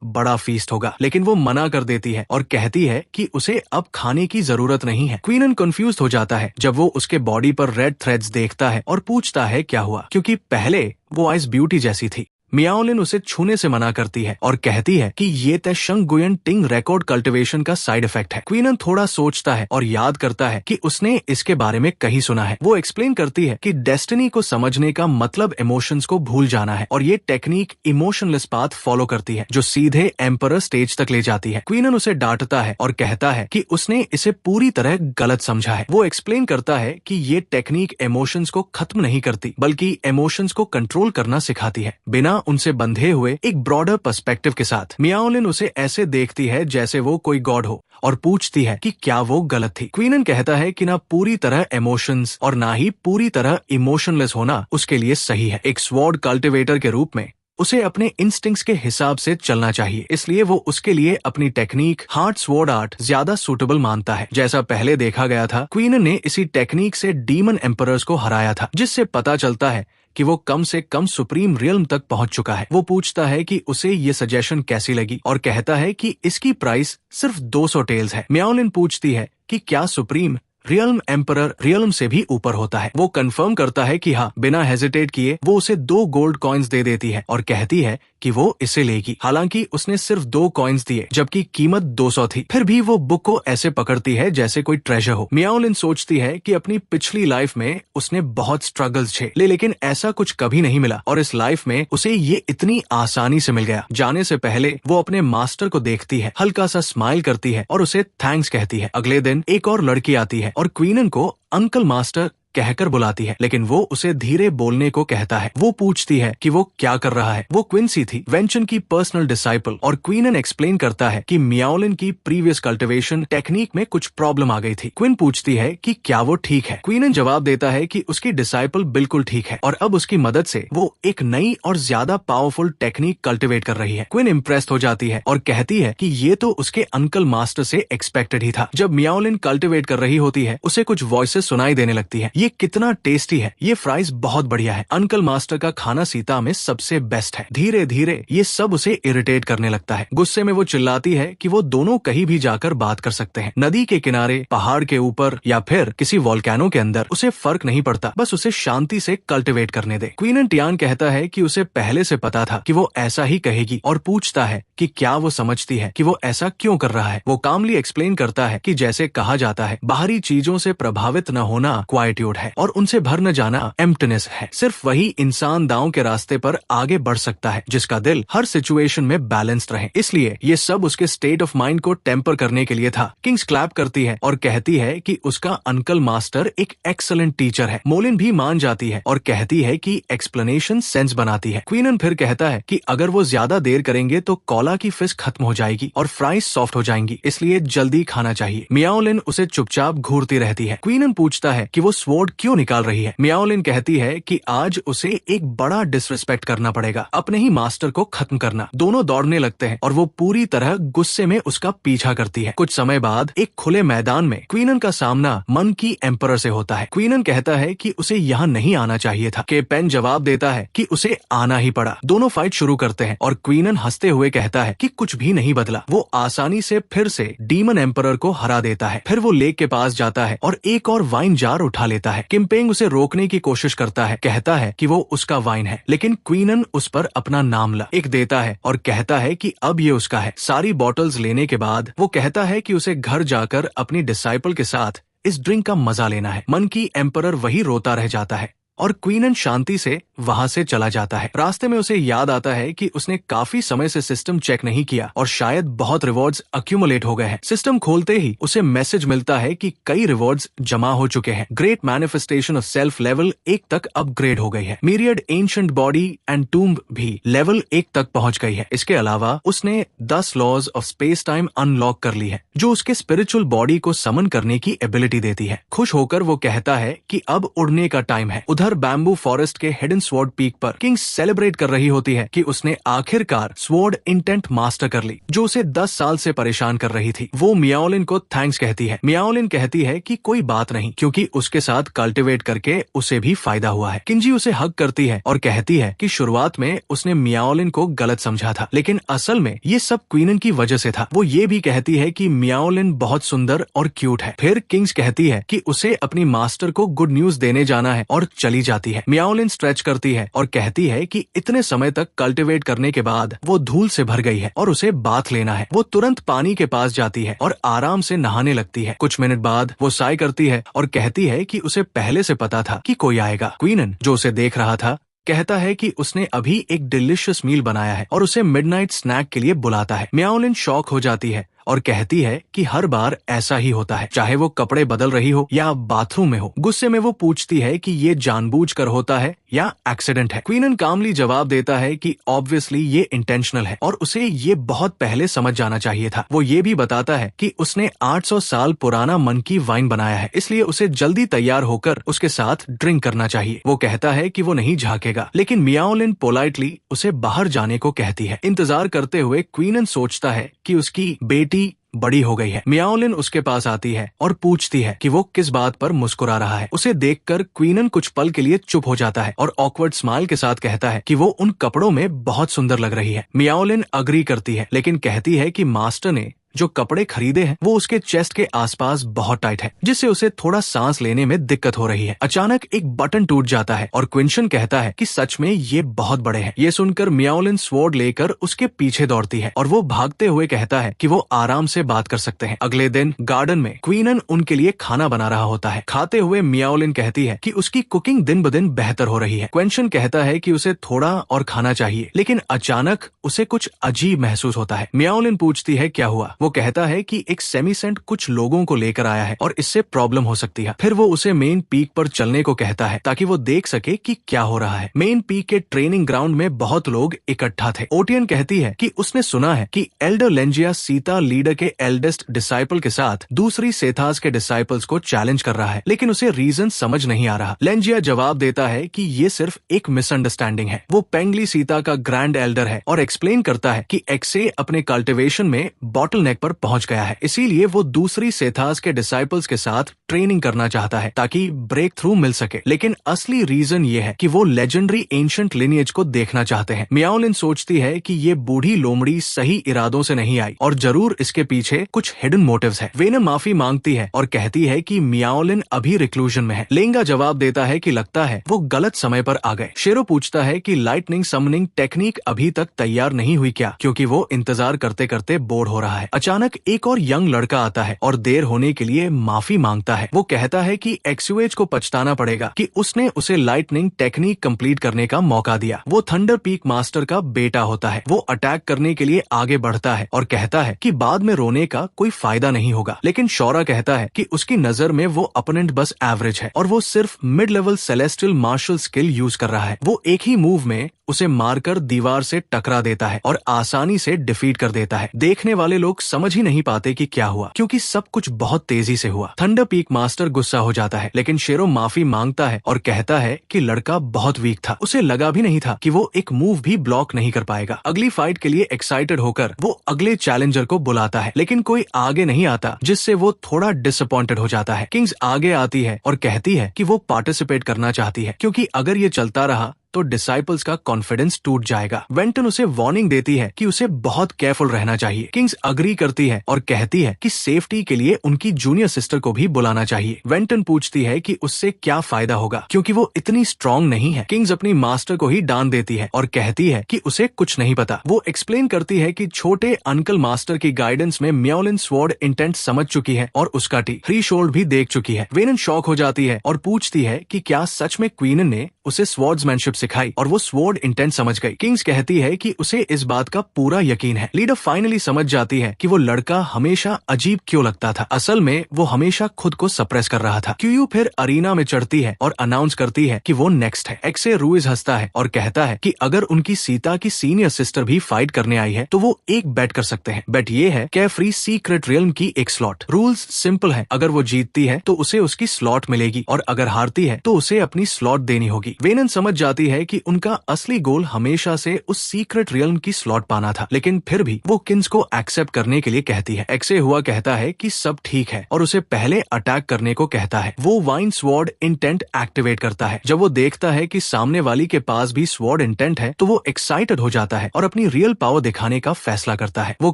बड़ा फीस्ट होगा, लेकिन वो मना कर देती है और कहती है कि उसे अब खाने की जरूरत नहीं है। क्वीनन कंफ्यूज हो जाता है जब वो उसके बॉडी पर रेड थ्रेड्स देखता है और पूछता है क्या हुआ, क्योंकि पहले वो आइस ब्यूटी जैसी थी। मियाओलिन उसे छूने से मना करती है और कहती है कि ये तेशंगगुयन टिंग रिकॉर्ड कल्टीवेशन का साइड इफेक्ट है। क्वीनन थोड़ा सोचता है और याद करता है कि उसने इसके बारे में कहीं सुना है। वो एक्सप्लेन करती है कि डेस्टिनी को समझने का मतलब इमोशंस को भूल जाना है और ये टेक्निक इमोशनलेस पाथ फॉलो करती है जो सीधे एम्परर स्टेज तक ले जाती है। क्वीनन उसे डांटता है और कहता है कि उसने इसे पूरी तरह गलत समझा है। वो एक्सप्लेन करता है कि ये टेक्निक इमोशंस को खत्म नहीं करती बल्कि इमोशंस को कंट्रोल करना सिखाती है, बिना उनसे बंधे हुए एक ब्रॉडर पर्सपेक्टिव के साथ। मियाओलिन उसे ऐसे देखती है जैसे वो कोई गॉड हो और पूछती है कि क्या वो गलत थी। क्वीनन कहता है कि ना पूरी तरह इमोशंस और ना ही पूरी तरह इमोशनलेस होना उसके लिए सही है। एक स्वॉर्ड कल्टीवेटर के रूप में उसे अपने इंस्टिंक्ट्स के हिसाब से चलना चाहिए, इसलिए वो उसके लिए अपनी टेक्निक हार्ट स्वॉर्ड आर्ट ज्यादा सूटेबल मानता है। जैसा पहले देखा गया था, क्वीनन ने इसी टेक्निक से डीमन एम्परर्स को हराया था, जिससे पता चलता है कि वो कम से कम सुप्रीम रियल्म तक पहुंच चुका है। वो पूछता है कि उसे ये सजेशन कैसी लगी और कहता है कि इसकी प्राइस सिर्फ 200 टेल्स है। मियाओलिन पूछती है कि क्या सुप्रीम रियल्म एम्परर रियल्म से भी ऊपर होता है। वो कंफर्म करता है कि हाँ। बिना हेजिटेट किए वो उसे 2 गोल्ड कॉइन्स दे देती है और कहती है कि वो इसे लेगी। हालांकि उसने सिर्फ 2 कॉइन्स दिए जबकि कीमत 200 थी। फिर भी वो बुक को ऐसे पकड़ती है जैसे कोई ट्रेजर हो। मियाओलिन सोचती है कि अपनी पिछली लाइफ में उसने बहुत स्ट्रगल्स झेले, लेकिन ऐसा कुछ कभी नहीं मिला और इस लाइफ में उसे ये इतनी आसानी से मिल गया। जाने से पहले वो अपने मास्टर को देखती है, हल्का सा स्माइल करती है और उसे थैंक्स कहती है। अगले दिन एक और लड़की आती है और क्वीनन को अंकल मास्टर कहकर बुलाती है, लेकिन वो उसे धीरे बोलने को कहता है। वो पूछती है कि वो क्या कर रहा है। वो क्विंसी थी, वेंचन की पर्सनल डिसाइपल, और क्वीनन एक्सप्लेन करता है कि मियाओलिन की प्रीवियस कल्टीवेशन टेक्निक में कुछ प्रॉब्लम आ गई थी। क्विन पूछती है कि क्या वो ठीक है। क्वीनन जवाब देता है कि उसकी डिसाइपल बिल्कुल ठीक है और अब उसकी मदद से वो एक नई और ज्यादा पावरफुल टेक्निक कल्टीवेट कर रही है। क्विन इम्प्रेस्ड हो जाती है और कहती है कि ये तो उसके अंकल मास्टर से एक्सपेक्टेड ही था। जब मियाओलिन कल्टीवेट कर रही होती है, उसे कुछ वॉइसेस सुनाई देने लगती है। ये कितना टेस्टी है, ये फ्राइज बहुत बढ़िया है, अंकल मास्टर का खाना सीता में सबसे बेस्ट है। धीरे धीरे ये सब उसे इरिटेट करने लगता है। गुस्से में वो चिल्लाती है कि वो दोनों कहीं भी जाकर बात कर सकते हैं, नदी के किनारे, पहाड़ के ऊपर या फिर किसी वोल्केनो के अंदर, उसे फर्क नहीं पड़ता, बस उसे शांति से कल्टीवेट करने दे। क्वीन टियान कहता है कि उसे पहले से पता था कि वो ऐसा ही कहेगी और पूछता है कि क्या वो समझती है कि वो ऐसा क्यों कर रहा है। वो कामली एक्सप्लेन करता है कि जैसे कहा जाता है, बाहरी चीजों से प्रभावित न होना क्वाइट्यूड सॉलिट्यूड है और उनसे भर न जाना एम्प्टीनेस है। सिर्फ वही इंसान दांव के रास्ते पर आगे बढ़ सकता है जिसका दिल हर सिचुएशन में बैलेंस्ड रहे। इसलिए ये सब उसके स्टेट ऑफ माइंड को टेम्पर करने के लिए था। किंग्स क्लैप करती है और कहती है कि उसका अंकल मास्टर एक एक्सीलेंट टीचर है। मोलिन भी मान जाती है और कहती है कि एक्सप्लेनेशन सेंस बनाती है। क्वीनन फिर कहता है कि अगर वो ज्यादा देर करेंगे तो कोला की फिश खत्म हो जाएगी और फ्राइज सॉफ्ट हो जाएंगी, इसलिए जल्दी खाना चाहिए। मियाओलिन उसे चुपचाप घूरती रहती है। क्वीनन पूछता है कि वो स्वॉर्ड क्यों निकाल रही है। मियाओलिन कहती है कि आज उसे एक बड़ा डिसरिस्पेक्ट करना पड़ेगा, अपने ही मास्टर को खत्म करना। दोनों दौड़ने लगते हैं और वो पूरी तरह गुस्से में उसका पीछा करती है। कुछ समय बाद एक खुले मैदान में क्वीनन का सामना मंकी एम्परर से होता है। क्वीनन कहता है कि उसे यहाँ नहीं आना चाहिए था। के पेन जवाब देता है कि उसे आना ही पड़ा। दोनों फाइट शुरू करते हैं और क्वीनन हंसते हुए कहता है कि कुछ भी नहीं बदला। वो आसानी से फिर से डीमन एम्परर को हरा देता है। फिर वो लेक के पास जाता है और एक और वाइन जार उठा लेता है। किमपेंग उसे रोकने की कोशिश करता है, कहता है कि वो उसका वाइन है, लेकिन क्वीनन उस पर अपना नाम लिख देता है और कहता है कि अब ये उसका है। सारी बॉटल्स लेने के बाद वो कहता है कि उसे घर जाकर अपनी डिसाइपल के साथ इस ड्रिंक का मजा लेना है। मंकी एम्परर वही रोता रह जाता है और क्वीनन शांति से वहां से चला जाता है। रास्ते में उसे याद आता है कि उसने काफी समय से सिस्टम चेक नहीं किया और शायद बहुत रिवॉर्ड्स अक्यूमुलेट हो गए हैं। सिस्टम खोलते ही उसे मैसेज मिलता है कि कई रिवॉर्ड्स जमा हो चुके हैं। Great manifestation of self level 1 तक अपग्रेड हो गई है। Myriad ancient body and tomb भी लेवल 1 तक पहुंच गई है। इसके अलावा उसने 10 laws of space time unlock कर ली है, जो उसके स्पिरिचुअल बॉडी को समन करने की एबिलिटी देती है। खुश होकर वो कहता है कि अब उड़ने का टाइम है। उधर बैम्बू फॉरेस्ट के हिडन स्वॉर्ड पीक पर किंग्स सेलिब्रेट कर रही होती है कि उसने आखिरकार स्वॉर्ड इंटेंट मास्टर कर ली, जो उसे 10 साल से परेशान कर रही थी। वो मियाओलिन को थैंक्स कहती है। मियाओलिन कहती है कि कोई बात नहीं, क्योंकि उसके साथ कल्टिवेट करके उसे भी फायदा हुआ है। किंजी उसे हग करती है और कहती है कि शुरुआत में उसने मियाओलिन को गलत समझा था, लेकिन असल में ये सब क्वीनन की वजह से था। वो ये भी कहती है कि मियाओलिन बहुत सुंदर और क्यूट है। फिर किंग्स कहती है कि उसे अपनी मास्टर को गुड न्यूज देने जाना है और चली जाती है। मियाओलिन स्ट्रेच करती है और कहती है कि इतने समय तक कल्टिवेट करने के बाद वो धूल से भर गई है और उसे बाथ लेना है। वो तुरंत पानी के पास जाती है और आराम से नहाने लगती है। कुछ मिनट बाद वो साय करती है और कहती है कि उसे पहले से पता था कि कोई आएगा। क्वीनन, जो उसे देख रहा था, कहता है कि उसने अभी एक डिलिशियस मील बनाया है और उसे मिडनाइट स्नैक के लिए बुलाता है। मियाओलिन शॉक हो जाती है और कहती है कि हर बार ऐसा ही होता है, चाहे वो कपड़े बदल रही हो या बाथरूम में हो। गुस्से में वो पूछती है कि ये जानबूझकर होता है या एक्सीडेंट है। क्वीनन कामली जवाब देता है कि ऑब्वियसली ये इंटेंशनल है और उसे ये बहुत पहले समझ जाना चाहिए था। वो ये भी बताता है कि उसने 800 साल पुराना मंकी वाइन बनाया है, इसलिए उसे जल्दी तैयार होकर उसके साथ ड्रिंक करना चाहिए। वो कहता है कि वो नहीं झाकेगा, लेकिन मियाओलिन पोलाइटली उसे बाहर जाने को कहती है। इंतजार करते हुए क्वीनन सोचता है कि उसकी बेटी बड़ी हो गई है। मियाओलिन उसके पास आती है और पूछती है कि वो किस बात पर मुस्कुरा रहा है। उसे देखकर क्वीनन कुछ पल के लिए चुप हो जाता है और ऑकवर्ड स्माइल के साथ कहता है कि वो उन कपड़ों में बहुत सुंदर लग रही है। मियाओलिन अग्री करती है, लेकिन कहती है कि मास्टर ने जो कपड़े खरीदे हैं वो उसके चेस्ट के आसपास बहुत टाइट है, जिससे उसे थोड़ा सांस लेने में दिक्कत हो रही है। अचानक एक बटन टूट जाता है और क्विंशन कहता है कि सच में ये बहुत बड़े हैं। ये सुनकर मियाओलिन स्वॉर्ड लेकर उसके पीछे दौड़ती है और वो भागते हुए कहता है कि वो आराम से बात कर सकते हैं। अगले दिन गार्डन में क्वीनन उनके लिए खाना बना रहा होता है। खाते हुए मियाओलिन कहती है कि उसकी कुकिंग दिन ब दिन बेहतर हो रही है। क्विंशन कहता है कि उसे थोड़ा और खाना चाहिए, लेकिन अचानक उसे कुछ अजीब महसूस होता है। मियाओलिन पूछती है क्या हुआ। वो कहता है कि एक सेमीसेंट कुछ लोगों को लेकर आया है और इससे प्रॉब्लम हो सकती है। फिर वो उसे मेन पीक पर चलने को कहता है ताकि वो देख सके कि क्या हो रहा है। मेन पीक के ट्रेनिंग ग्राउंड में बहुत लोग इकट्ठा थे। ओटियन कहती है कि उसने सुना है कि एल्डर लेंजिया सीता लीडर के एल्डेस्ट डिसाइपल के साथ दूसरी सेथास के डिसाइपल्स को चैलेंज कर रहा है, लेकिन उसे रीजन समझ नहीं आ रहा। लेंजिया जवाब देता है कि ये सिर्फ एक मिसअंडरस्टैंडिंग है। वो पेंगली सीता का ग्रैंड एल्डर है और एक्सप्लेन करता है कि एक्से अपने कल्टिवेशन में बॉटल नेक पर पहुंच गया है, इसीलिए वो दूसरी सेथास के डिसाइपल्स के साथ ट्रेनिंग करना चाहता है ताकि ब्रेक थ्रू मिल सके। लेकिन असली रीजन ये है कि वो लेजेंडरी एंशिएंट लिनिएज को देखना चाहते हैं। मियाओलिन सोचती है कि ये बूढ़ी लोमड़ी सही इरादों से नहीं आई और जरूर इसके पीछे कुछ हिडन मोटिव्स है। वेनम माफी मांगती है और कहती है कि मियाओलिन अभी रिक्लूजन में है। लेंगा जवाब देता है कि लगता है वो गलत समय पर आ गए। शेरो पूछता है कि लाइटनिंग समनिंग टेक्निक अभी तक तैयार नहीं हुई क्या, क्योंकि वो इंतजार करते करते बोर हो रहा है। अचानक एक और यंग लड़का आता है और देर होने के लिए माफी मांगता है। वो कहता है कि एक्सयूएच को पछताना पड़ेगा कि उसने उसे लाइटनिंग टेक्निक कंप्लीट करने का मौका दिया। वो थंडर पीक मास्टर का बेटा होता है। वो अटैक करने के लिए आगे बढ़ता है और कहता है कि बाद में रोने का कोई फायदा नहीं होगा, लेकिन शौरा कहता है कि उसकी नजर में वो अपोनेंट बस एवरेज है और वो सिर्फ mid level celestial martial skill use कर रहा है। वो एक ही मूव में उसे मारकर दीवार से टकरा देता है और आसानी से डिफीट कर देता है। देखने वाले लोग समझ ही नहीं पाते कि क्या हुआ, क्योंकि सब कुछ बहुत तेजी से हुआ। थंडर पीक मास्टर गुस्सा हो जाता है, लेकिन शेरो माफी मांगता है और कहता है कि लड़का बहुत वीक था। उसे लगा भी नहीं था कि वो एक मूव भी ब्लॉक नहीं कर पाएगा। अगली फाइट के लिए एक्साइटेड होकर वो अगले चैलेंजर को बुलाता है, लेकिन कोई आगे नहीं आता, जिससे वो थोड़ा डिसअपॉइंटेड हो जाता है। किंग्स आगे आती है और कहती है कि वो पार्टिसिपेट करना चाहती है, क्योंकि अगर ये चलता रहा तो डिसाइपल्स का कॉन्फिडेंस टूट जाएगा। वेंटन उसे वार्निंग देती है कि उसे बहुत केयरफुल रहना चाहिए। किंग्स अग्री करती है और कहती है कि सेफ्टी के लिए उनकी जूनियर सिस्टर को भी बुलाना चाहिए। वेंटन पूछती है कि उससे क्या फायदा होगा, क्योंकि वो इतनी स्ट्रांग नहीं है। किंग्स अपनी मास्टर को ही डांट देती है और कहती है कि उसे कुछ नहीं पता। वो एक्सप्लेन करती है कि छोटे अंकल मास्टर की गाइडेंस में म्योलिन स्वॉर्ड इंटेंट समझ चुकी है और उसका थ्रीशोल्ड भी देख चुकी है। वेनन शॉक हो जाती है और पूछती है कि क्या सच में क्वीन ने उसे स्वॉर्ड्समैनशिप सिखाई और वो स्वॉर्ड इंटेंट समझ गई। किंग्स कहती है कि उसे इस बात का पूरा यकीन है। लीडर फाइनली समझ जाती है कि वो लड़का हमेशा अजीब क्यों लगता था। असल में वो हमेशा खुद को सप्रेस कर रहा था। क्यूयू फिर अरीना में चढ़ती है और अनाउंस करती है कि वो नेक्स्ट है। एक्से रूइज हंसता है और कहता है कि अगर उनकी सीता की सीनियर सिस्टर भी फाइट करने आई है तो वो एक बेट कर सकते हैं। बेट ये है केयरफ्री सीक्रेट रियल्म की एक स्लॉट। रूल्स सिंपल है, अगर वो जीतती है तो उसे उसकी स्लॉट मिलेगी और अगर हारती है तो उसे अपनी स्लॉट देनी होगी। वेनन समझ जाती है कि उनका असली गोल हमेशा से उस सीक्रेट रियल्म की स्लॉट पाना था, लेकिन फिर भी वो किंग्स को एक्सेप्ट करने के लिए कहती है। एक्से हुआ कहता है कि सब ठीक है और उसे पहले अटैक करने को कहता है। वो वाइन स्वॉर्ड इंटेंट एक्टिवेट करता है। जब वो देखता है कि सामने वाली के पास भी स्वॉर्ड इंटेंट है तो वो एक्साइटेड हो जाता है और अपनी रियल पावर दिखाने का फैसला करता है। वो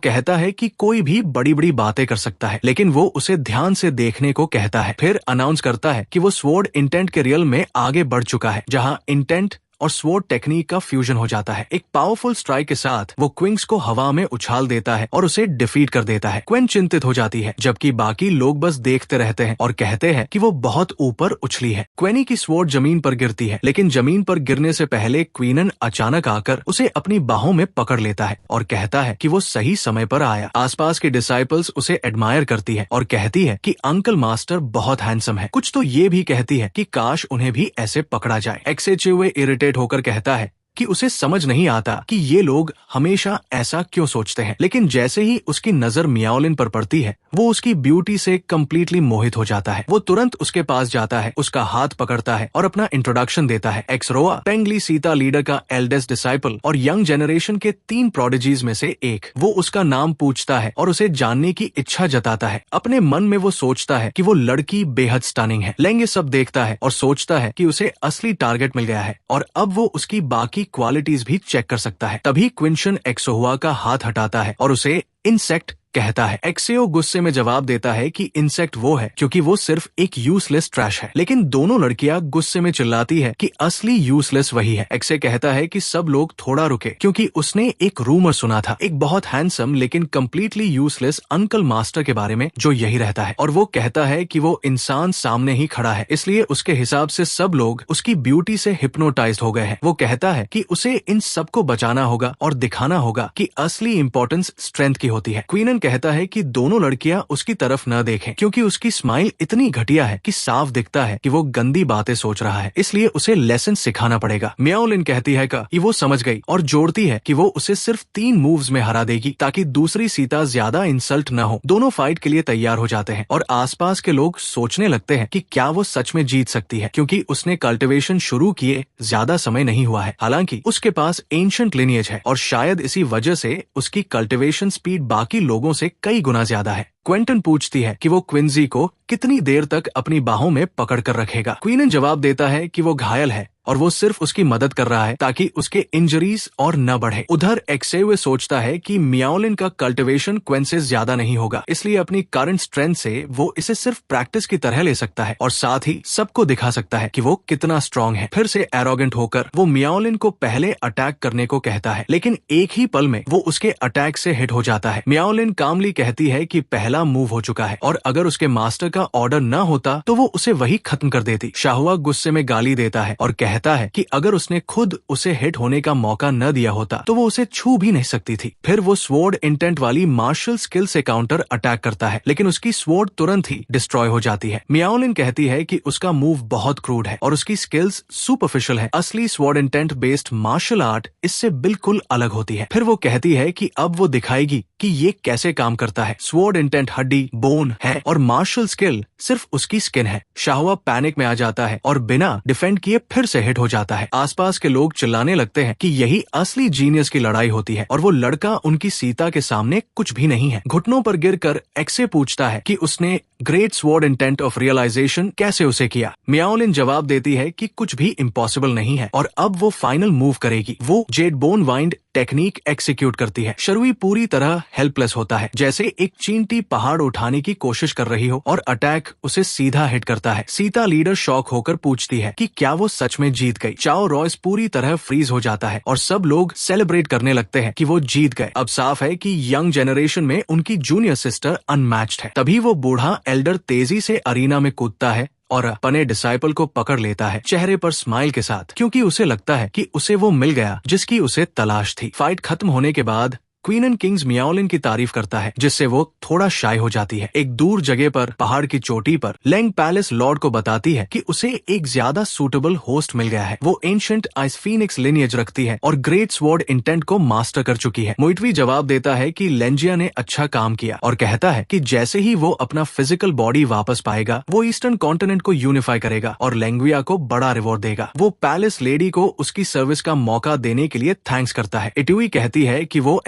कहता है कि कोई भी बड़ी बड़ी बातें कर सकता है, लेकिन वो उसे ध्यान से देखने को कहता है। फिर अनाउंस करता है कि वो स्वॉर्ड इंटेंट के रियल में आगे बढ़ चुका है, जहाँ इंटेंट और स्वॉर्ड टेक्निक का फ्यूजन हो जाता है। एक पावरफुल स्ट्राइक के साथ वो क्विंग्स को हवा में उछाल देता है और उसे डिफीट कर देता है। क्विन चिंतित हो जाती है, जबकि बाकी लोग बस देखते रहते हैं और कहते हैं कि वो बहुत ऊपर उछली है। क्वेनी की स्वॉर्ड जमीन पर गिरती है, लेकिन जमीन पर गिरने से पहले क्वीनन अचानक आकर उसे अपनी बाहों में पकड़ लेता है और कहता है कि वो सही समय पर आया। आसपास के डिसाइपल्स उसे एडमायर करती है और कहती है कि अंकल मास्टर बहुत हैंडसम है। कुछ तो ये भी कहती है कि काश उन्हें भी ऐसे पकड़ा जाए। एक्सेचुए इरिटेट होकर कहता है कि उसे समझ नहीं आता कि ये लोग हमेशा ऐसा क्यों सोचते हैं, लेकिन जैसे ही उसकी नजर मियाओलिन पर पड़ती है वो उसकी ब्यूटी से कंप्लीटली मोहित हो जाता है। वो तुरंत उसके पास जाता है, उसका हाथ पकड़ता है और अपना इंट्रोडक्शन देता है। एक्सरोआ पेंगली सीता लीडर का एल्डेस्ट डिसाइपल और यंग जनरेशन के 3 प्रोडिजीज में से एक। वो उसका नाम पूछता है और उसे जानने की इच्छा जताता है। अपने मन में वो सोचता है कि वो लड़की बेहद स्टनिंग है। लेंगे सब देखता है और सोचता है कि उसे असली टारगेट मिल गया है और अब वो उसकी बाकी क्वालिटीज भी चेक कर सकता है। तभी क्विंशन एक्सोहुआ का हाथ हटाता है और उसे इंसेक्ट कहता है। एक्सेओ गुस्से में जवाब देता है कि इंसेक्ट वो है क्योंकि वो सिर्फ एक यूजलेस ट्रैश है, लेकिन दोनों लड़कियां गुस्से में चिल्लाती है कि असली यूजलेस वही है। एक्से कहता है कि सब लोग थोड़ा रुके, क्योंकि उसने एक रूमर सुना था एक बहुत हैंडसम लेकिन कम्प्लीटली यूजलेस अंकल मास्टर के बारे में जो यही रहता है, और वो कहता है कि वो इंसान सामने ही खड़ा है, इसलिए उसके हिसाब से सब लोग उसकी ब्यूटी से हिप्नोटाइज्ड हो गए हैं। वो कहता है कि उसे इन सबको बचाना होगा और दिखाना होगा कि असली इंपॉर्टेंस स्ट्रेंथ की होती है। क्वीनन कहता है कि दोनों लड़कियां उसकी तरफ न देखें, क्योंकि उसकी स्माइल इतनी घटिया है कि साफ दिखता है कि वो गंदी बातें सोच रहा है, इसलिए उसे लेसन सिखाना पड़ेगा। मियाओलिन कहती है कि वो समझ गई और जोड़ती है कि वो उसे सिर्फ 3 मूव्स में हरा देगी ताकि दूसरी सीता ज्यादा इंसल्ट न हो। दोनों फाइट के लिए तैयार हो जाते हैं और आसपास के लोग सोचने लगते हैं कि क्या वो सच में जीत सकती है, क्योंकि उसने कल्टिवेशन शुरू किए ज्यादा समय नहीं हुआ है। हालांकि उसके पास एंशिएंट लिनिएज है और शायद इसी वजह से उसकी कल्टिवेशन स्पीड बाकी लोगों से कई गुना ज्यादा है। क्विंटन पूछती है कि वो क्विंसी को कितनी देर तक अपनी बाहों में पकड़ कर रखेगा। क्वीनन जवाब देता है कि वो घायल है और वो सिर्फ उसकी मदद कर रहा है ताकि उसके इंजरीज और न बढ़े। उधर एक्सेवे सोचता है कि मियाओलिन का कल्टिवेशन क्वेन से ज्यादा नहीं होगा, इसलिए अपनी करंट स्ट्रेंथ से वो इसे सिर्फ प्रैक्टिस की तरह ले सकता है और साथ ही सबको दिखा सकता है कि वो कितना स्ट्रांग है। फिर से एरोगेंट होकर वो मियाओलिन को पहले अटैक करने को कहता है, लेकिन एक ही पल में वो उसके अटैक से हिट हो जाता है। मियाओलिन कामली कहती है कि पहला मूव हो चुका है और अगर उसके मास्टर का ऑर्डर न होता तो वो उसे वही खत्म कर देती। शाहुआ गुस्से में गाली देता है और कहता है कि अगर उसने खुद उसे हिट होने का मौका न दिया होता तो वो उसे छू भी नहीं सकती थी। फिर वो स्वॉर्ड इंटेंट वाली मार्शल स्किल से काउंटर अटैक करता है, लेकिन उसकी स्वॉर्ड तुरंत ही डिस्ट्रॉय हो जाती है। मियाओलिन कहती है कि उसका मूव बहुत क्रूड है और उसकी स्किल्स सुपरफिशियल है। असली sword intent based martial art इससे बिल्कुल अलग होती है। फिर वो कहती है कि अब वो दिखाएगी कि ये कैसे काम करता है। स्वॉर्ड इंटेंट हड्डी, बोन है और मार्शल स्किल सिर्फ उसकी स्किन है। शाहुआ पैनिक में आ जाता है और बिना डिफेंड किए फिर से हिट हो जाता है। आसपास के लोग चिल्लाने लगते हैं कि यही असली जीनियस की लड़ाई होती है और वो लड़का उनकी सीता के सामने कुछ भी नहीं है। घुटनों पर गिरकर एक्से पूछता है कि उसने great sword intent of realization कैसे उसे किया। मियाओलिन जवाब देती है कि कुछ भी इम्पॉसिबल नहीं है और अब वो फाइनल मूव करेगी। वो Z bone wind technique execute करती है। शरुई पूरी तरह हेल्पलेस होता है, जैसे एक चींटी पहाड़ उठाने की कोशिश कर रही हो और अटैक उसे सीधा हिट करता है। सीता लीडर शॉक होकर पूछती है कि क्या वो सच में जीत गई। चाओ रॉयस पूरी तरह फ्रीज हो जाता है और सब लोग सेलिब्रेट करने लगते हैं कि वो जीत गए। अब साफ है कि यंग जनरेशन में उनकी जूनियर सिस्टर अनमैच्ड है। तभी वो बूढ़ा एल्डर तेजी से अरीना में कूदता है और अपने डिसाइपल को पकड़ लेता है, चेहरे पर स्माइल के साथ, क्योंकि उसे लगता है कि उसे वो मिल गया जिसकी उसे तलाश थी। फाइट खत्म होने के बाद क्वीनन किंग्स मियाओलिन की तारीफ करता है, जिससे वो थोड़ा शाय हो जाती है। एक दूर जगह पर पहाड़ की चोटी पर लेंग पैलेस लॉर्ड को बताती है कि उसे एक ज्यादा सूटेबल होस्ट मिल गया है। वो एंशिएंट आइस फीनिक्स लिनिएज रखती है और ग्रेट स्वॉर्ड इंटेंट को मास्टर कर चुकी है। मुइटवी जवाब देता है कि लेंजिया ने अच्छा काम किया और कहता है कि जैसे ही वो अपना फिजिकल बॉडी वापस पाएगा वो ईस्टर्न कॉन्टिनेंट को यूनिफाई करेगा और लेंगुया को बड़ा रिवॉर्ड देगा। वो पैलेस लेडी को उसकी सर्विस का मौका देने के लिए थैंक्स करता है। इटुई कहती है कि वो